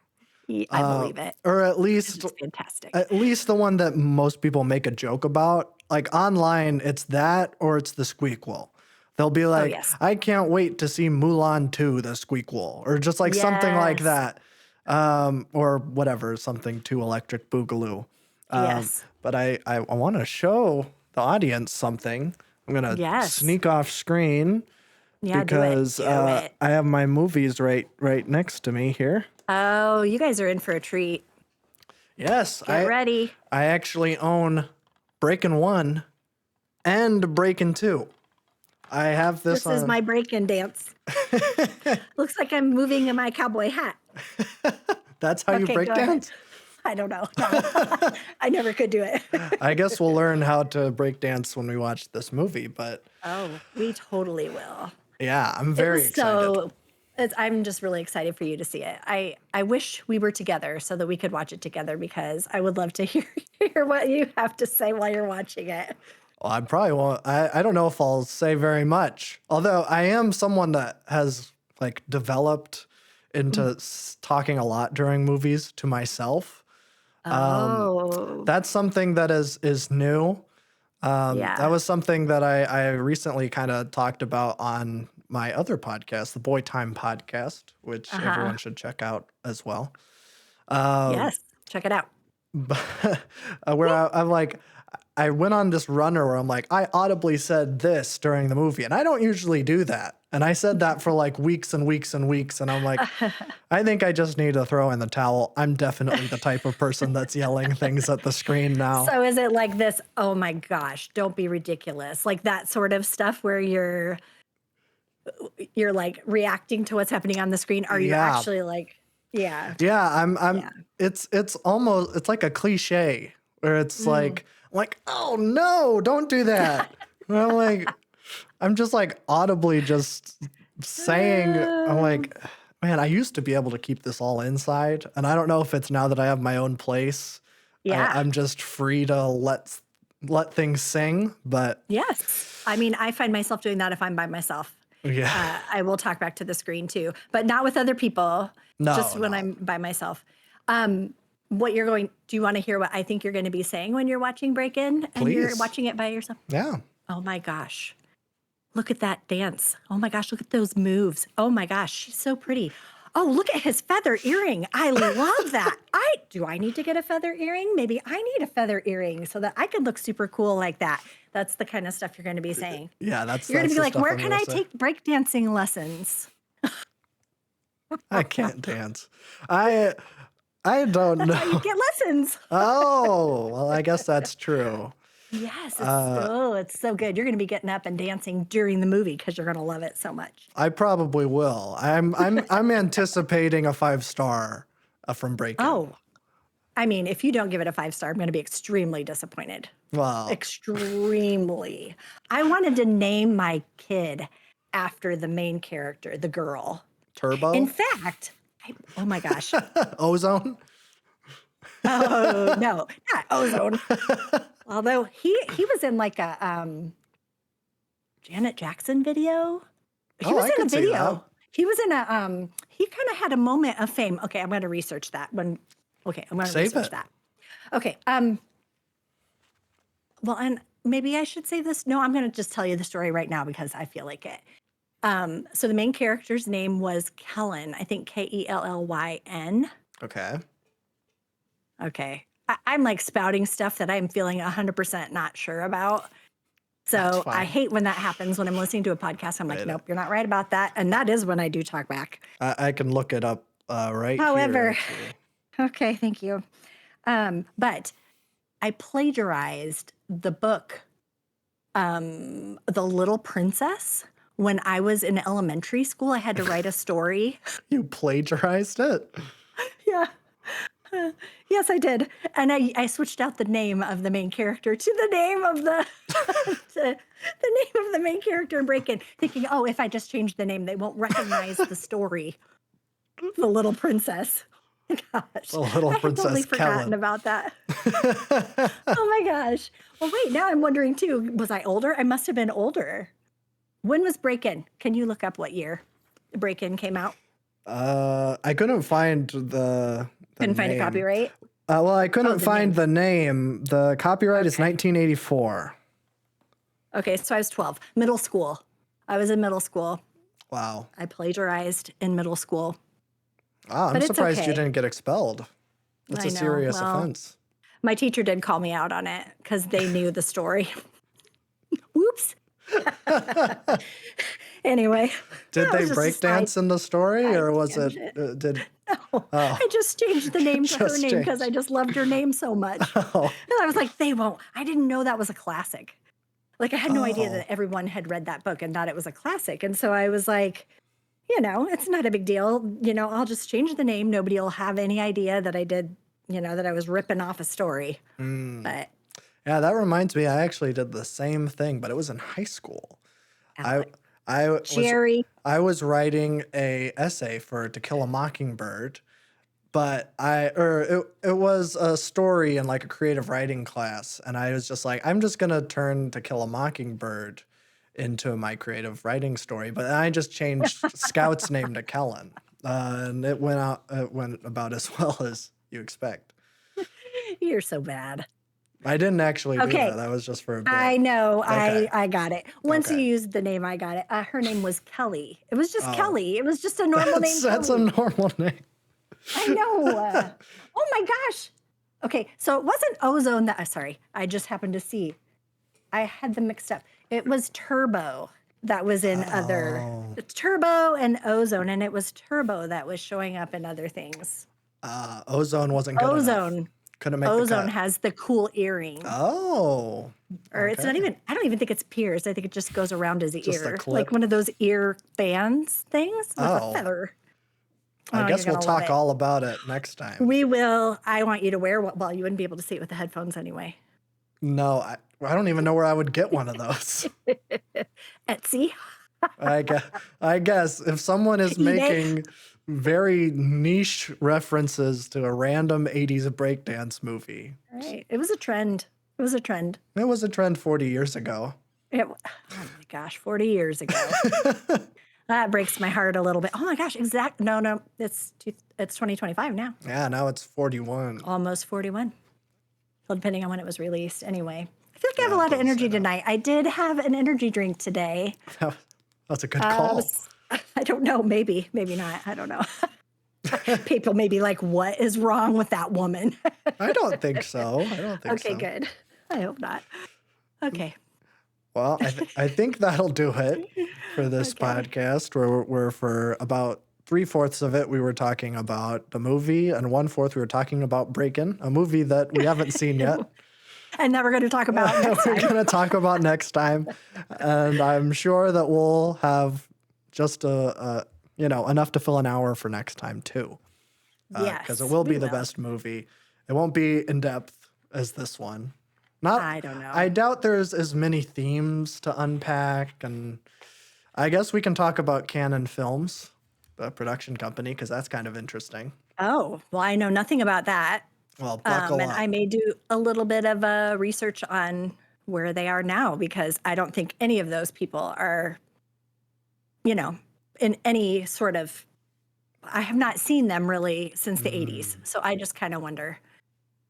I believe it. Or at least It's fantastic. At least the one that most people make a joke about. Like online, it's that or it's the Squeakquel. They'll be like, yes. I can't wait to see Mulan 2, the Squeakquel, or just like something like that. Or whatever, something to Electric Boogaloo. Yes. But I want to show the audience something. I'm going to sneak off screen because do it. I have my movies right next to me here. Oh, you guys are in for a treat. Yes. Get ready. I actually own Breakin' 1 and Breakin' 2. I have this is my break-in dance. Looks like I'm moving in my cowboy hat. That's how you break dance? I don't know. No. I never could do it. I guess we'll learn how to break dance when we watch this movie, but we totally will. Yeah, I'm very excited. I'm just really excited for you to see it. I wish we were together so that we could watch it together, because I would love to hear what you have to say while you're watching it. Well, I probably won't. I don't know if I'll say very much. Although I am someone that has like developed into talking a lot during movies to myself. That's something that is new. That was something that I recently kind of talked about on my other podcast, the Boy Time podcast, which everyone should check out as well. Yes, check it out. Where I'm like, I went on this runner where I'm like, I audibly said this during the movie, and I don't usually do that. And I said that for like weeks and weeks and weeks, and I'm like, I think I just need to throw in the towel. I'm definitely the type of person that's yelling things at the screen now. So is it like this, oh my gosh, don't be ridiculous, like that sort of stuff where you're like reacting to what's happening on the screen? Are you actually like, it's almost, it's like a cliche where it's like, oh no, don't do that. And I'm like, I'm just like audibly just saying, I'm like, man, I used to be able to keep this all inside. And I don't know if it's now that I have my own place. Yeah. I'm just free to let things sing, but. Yes. I mean, I find myself doing that if I'm by myself. Yeah. I will talk back to the screen too, but not with other people. Just when I'm by myself. what you're going, do you want to hear what I think you're going to be saying when you're watching Break-In and you're Please. watching it by yourself? Yeah. Oh my gosh. Look at that dance. Oh my gosh, look at those moves. Oh my gosh, she's so pretty. Oh, look at his feather earring. I love that. Do I need to get a feather earring? Maybe I need a feather earring so that I can look super cool like that. That's the kind of stuff you're going to be saying. Yeah, that's You're going to be the like, stuff where I'm can gonna I say. take breakdancing lessons? I can't dance. I don't That's how you know. get lessons. Oh, well, I guess that's true. Yes, it's so good. You're going to be getting up and dancing during the movie because you're going to love it so much. I probably will. I'm anticipating a 5-star from Break-In. Oh, I mean, if you don't give it a 5-star, I'm going to be extremely disappointed. Wow. Extremely. I wanted to name my kid after the main character, the girl. Turbo? In fact, oh my gosh. Ozone? Oh, no, not Ozone. Although he was in like a Janet Jackson video. He was I in a could see video. that. He was in a he kind of had a moment of fame. Okay, I'm going to research that I'm going to Save research it. that. Okay. Well, and maybe I should say this. No, I'm going to just tell you the story right now because I feel like it. So the main character's name was Kellen. I think Kellyn. Okay. Okay. I'm like spouting stuff that I'm feeling 100% not sure about. That's So fine. I hate when that happens when I'm listening to a podcast. I'm like, Right. nope, you're not right about that. And that is when I do talk back. I can look it up right However, here. Actually. okay, thank you. But I plagiarized the book, The Little Princess. When I was in elementary school, I had to write a story. You plagiarized it? Yeah. Yes, I did. And I switched out the name of the main character to the name of the the name of the main character in Break-In, thinking, oh, if I just change the name, they won't recognize the story. The Little Princess. Gosh. The Little I had Princess totally forgotten Kellen. about that. Oh my gosh. Well, wait, now I'm wondering too, was I older? I must have been older. When was Break-In? Can you look up what year Break-In came out? I couldn't find the Couldn't find a name. copyright? Well, I couldn't the find name. the name. The copyright is Okay. 1984. Okay, so I was 12. Middle school. I was in middle school. Wow. I plagiarized in middle school. Wow, I'm But it's surprised you okay. didn't get expelled. That's I a know. serious Well, offense. my teacher did call me out on it because they knew the story. Whoops. Anyway. Did that they was just a break dance side in the story, or was it? tangent. Did No, Oh. I just changed the name to her Just name because I changed. just loved her name so much. Oh, And I was like, they won't. I didn't know that was a classic. Like, I had no idea oh, that everyone had read that book and thought it was a classic. And so I was like, you know, it's not a big deal. You know, I'll just change the name. Nobody will have any idea that I did, you know, that I was ripping off a story. But yeah. That reminds me. I actually did the same thing, but it was in high school. I Alec, I was Jerry, I was writing a essay for To Kill a Mockingbird, but it was a story in like a creative writing class, and I was just like, I'm just gonna turn To Kill a Mockingbird into my creative writing story, but I just changed Scout's name to Kellen, and it went about as well as you expect. you're so bad. I didn't actually do Okay. that. That was just for a bit. I know. Okay. I got it. Once you Okay. used the name, I got it. Her name was Kelly. It was just Oh, Kelly. It was just a normal name. that's a Kelly. normal name. I know. Oh my gosh. Okay, so it wasn't Ozone that. Sorry, I just happened to see. I had them mixed up. It was Turbo that was in other. Oh. It's Turbo and Ozone, and it was Turbo that was showing up in other things. Ozone wasn't good enough. Ozone. Couldn't make the Ozone cut. has the cool earring. Oh. Or it's not okay. even, I don't even think it's pierced. I think it just goes around his Just a ear. clip. Like one of those ear bands things with Oh. a feather. I Oh, guess you're we'll gonna love talk it. all about it next time. We will. I want you to wear one. Well, you wouldn't be able to see it with the headphones anyway. No, I don't even know where I would get one of those. Etsy. I guess if someone is eBay. making very niche references to a random 80s breakdance movie, Right. It was a trend. It was a trend. it was a trend 40 years ago. Oh my gosh, 40 years ago. That breaks my heart a little bit. Oh my gosh, no, it's 2025 now. Yeah, now it's 41. Almost 41. Well, depending on when it was released. Anyway, I feel like I have Yeah, a it lot of does say energy that. tonight. I did have an energy drink today. That's a good call. I don't know. Maybe not. I don't know. People may be like, what is wrong with that woman? I don't think so. I don't think Okay, so. good. I hope not. Okay. Well, I think that'll do it for this Okay. podcast, where for about 3/4 of it we were talking about the movie, and 1/4 we were talking about Breakin', a movie that we haven't seen yet. And that we're going to talk about next We're time. going to talk about next time, and I'm sure that we'll have just enough to fill an hour for next time too, because it Yes, will we be the will. best movie. It won't be in depth as this one. I don't know. I doubt there's as many themes to unpack, and I guess we can talk about Canon Films, the production company, because that's kind of interesting. Oh, well, I know nothing about that. Well, buckle And up. I may do a little bit of research on where they are now, because I don't think any of those people are, in any sort of, I have not seen them really since the 80s. So I just kind of wonder,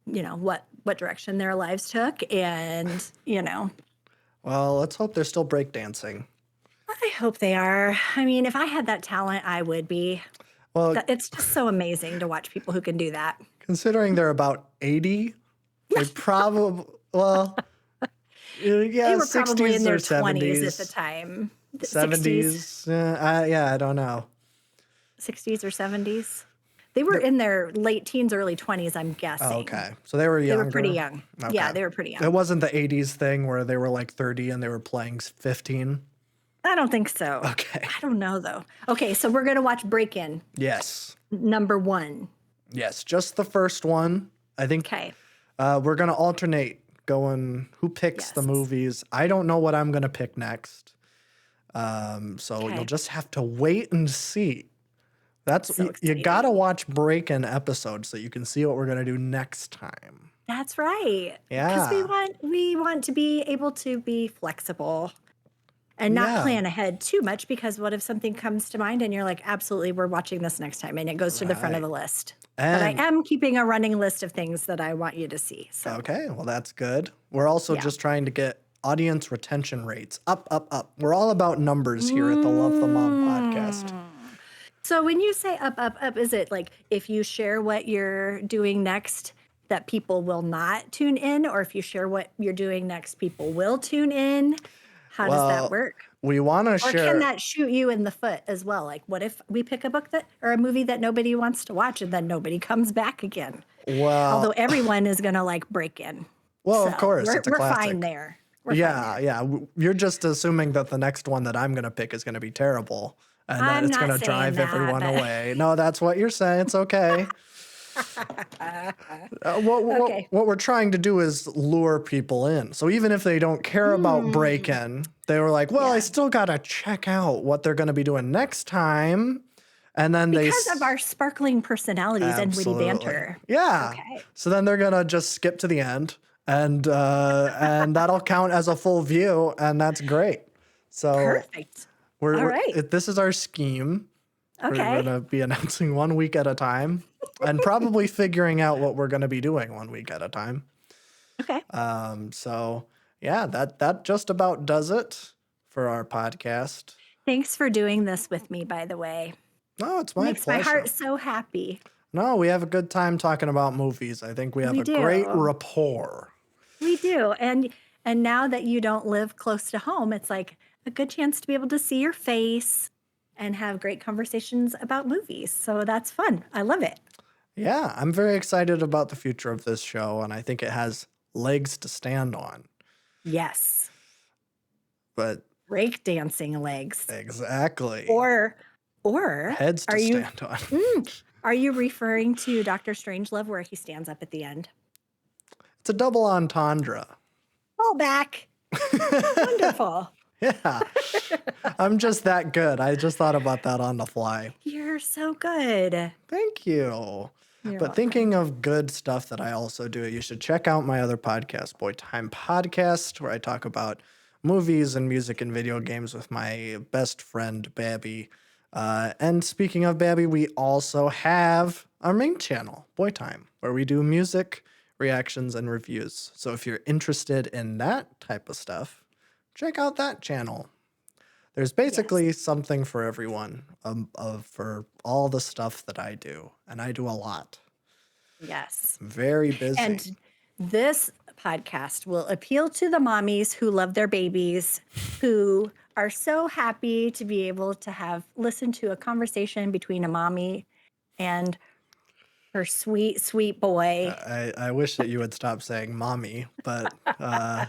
what direction their lives took. And, Well, let's hope they're still breakdancing. I hope they are. I mean, if I had that talent, I would be. Well, It's just so amazing to watch people who can do that. considering they're about 80, they probably, well, They yeah, were probably 60s in their or 20s at 70s. the time. 70s. I don't know. 60s or 70s. They were in their late teens, early 20s, I'm guessing. Oh, okay. So they were They younger. were pretty young. Yeah, Okay. they were pretty It young. wasn't the 80s thing where they were like 30 and they were playing 15. I don't think so. Okay. I don't know, though. Okay, so we're going to watch Break-In, Yes. number 1. Yes. Just the first one. I think Okay. we're going to alternate going who picks the Yes. movies. I don't know what I'm going to pick next. So Okay. you'll just have to wait and see. That's So you exciting. got to watch Break-In episodes so you can see what we're going to do next time. That's right. Because Yeah. we want to be able to be flexible and not Yeah. plan ahead too much, because what if something comes to mind and you're like, absolutely, we're watching this next time, and it goes to the front of the list. But I And am keeping a running list of things that I want you to see. So okay, well, that's good. We're also Yeah. just trying to get audience retention rates up, up, up. We're all about numbers here at the Love the Mom podcast. So when you say up, up, up, is it like if you share what you're doing next, that people will not tune in? Or if you share what you're doing next, people will tune in? How does that Well, work? we want to Or share. can that shoot you in the foot as well? Like, what if we pick a book or a movie that nobody wants to watch, and then nobody comes back again? Although Well, everyone is going to like Break-In. of So course, it's a we're classic. fine there. We're fine there. Yeah. You're just assuming that the next one that I'm going to pick is going to be terrible and that I'm it's going not to saying drive that, everyone but- away. No, that's what you're saying. It's okay. Okay. What we're trying to do is lure people in. So even if they don't care about Break-In, they were like, well, I Yeah. still got to check out what they're going to be doing next time. And then Because of our sparkling personalities and witty Absolutely. banter. Yeah. Okay. So then they're going to just skip to the end and that'll count as a full view, and that's great. So Perfect. All right. this is our scheme. We're Okay. going to be announcing 1 week at a time and probably figuring out what we're going to be doing 1 week at a time. Okay. So yeah, that just about does it for our podcast. Thanks for doing this with me, by the way. No, it's my Makes pleasure. my heart so happy. No, we have a good time talking about movies. I think we have We a great do. rapport. We do. And now that you don't live close to home, it's like a good chance to be able to see your face and have great conversations about movies. So that's fun. I love it. Yeah, I'm very excited about the future of this show, and I think it has legs to stand on. Yes. But Breakdancing legs. exactly. Or Heads to are you stand on. are you referring to Dr. Strangelove where he stands up at the end? It's a double entendre. Fall back. Wonderful. Yeah. I'm just that good. I just thought about that on the fly. You're so good. Thank you. You're But welcome. thinking of good stuff that I also do, you should check out my other podcast, Boy Time Podcast, where I talk about movies and music and video games with my best friend, Babby. And speaking of Babby, we also have our main channel, Boy Time, where we do music, reactions, and reviews. So if you're interested in that type of stuff, check out that channel. There's basically something for everyone for all the stuff that I do, and I do a lot. Yes. I'm very busy. And this podcast will appeal to the mommies who love their babies, who are so happy to be able to listen to a conversation between a mommy and her sweet, sweet boy. I wish that you would stop saying mommy, but I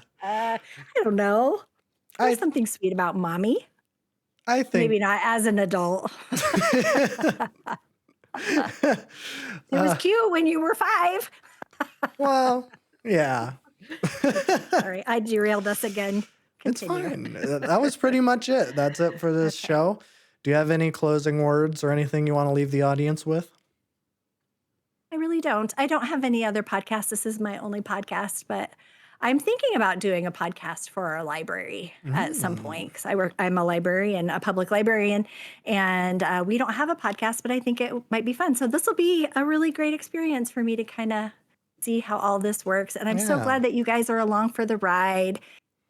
don't know. There's something sweet about mommy. I think Maybe not as an adult. It was cute when you were 5. well, yeah. Sorry, I derailed us again. Continue. It's fine. That was pretty much it. That's it for this show. Do you have any closing words or anything you want to leave the audience with? I really don't. I don't have any other podcasts. This is my only podcast, but I'm thinking about doing a podcast for our library at some point because I'm a librarian, a public librarian, and we don't have a podcast, but I think it might be fun. So this will be a really great experience for me to kind of see how all this works. And I'm so glad that you guys are along for the ride.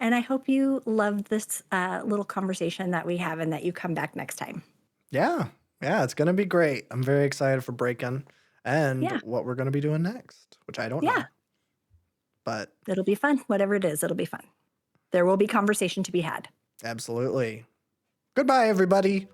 And I hope you love this little conversation that we have and that you come back next time. Yeah. Yeah, it's going to be great. I'm very excited for Breakin' and what we're going to be doing next, which I don't know. But it'll be fun. Whatever it is, it'll be fun. There will be conversation to be had. Absolutely. Goodbye, everybody.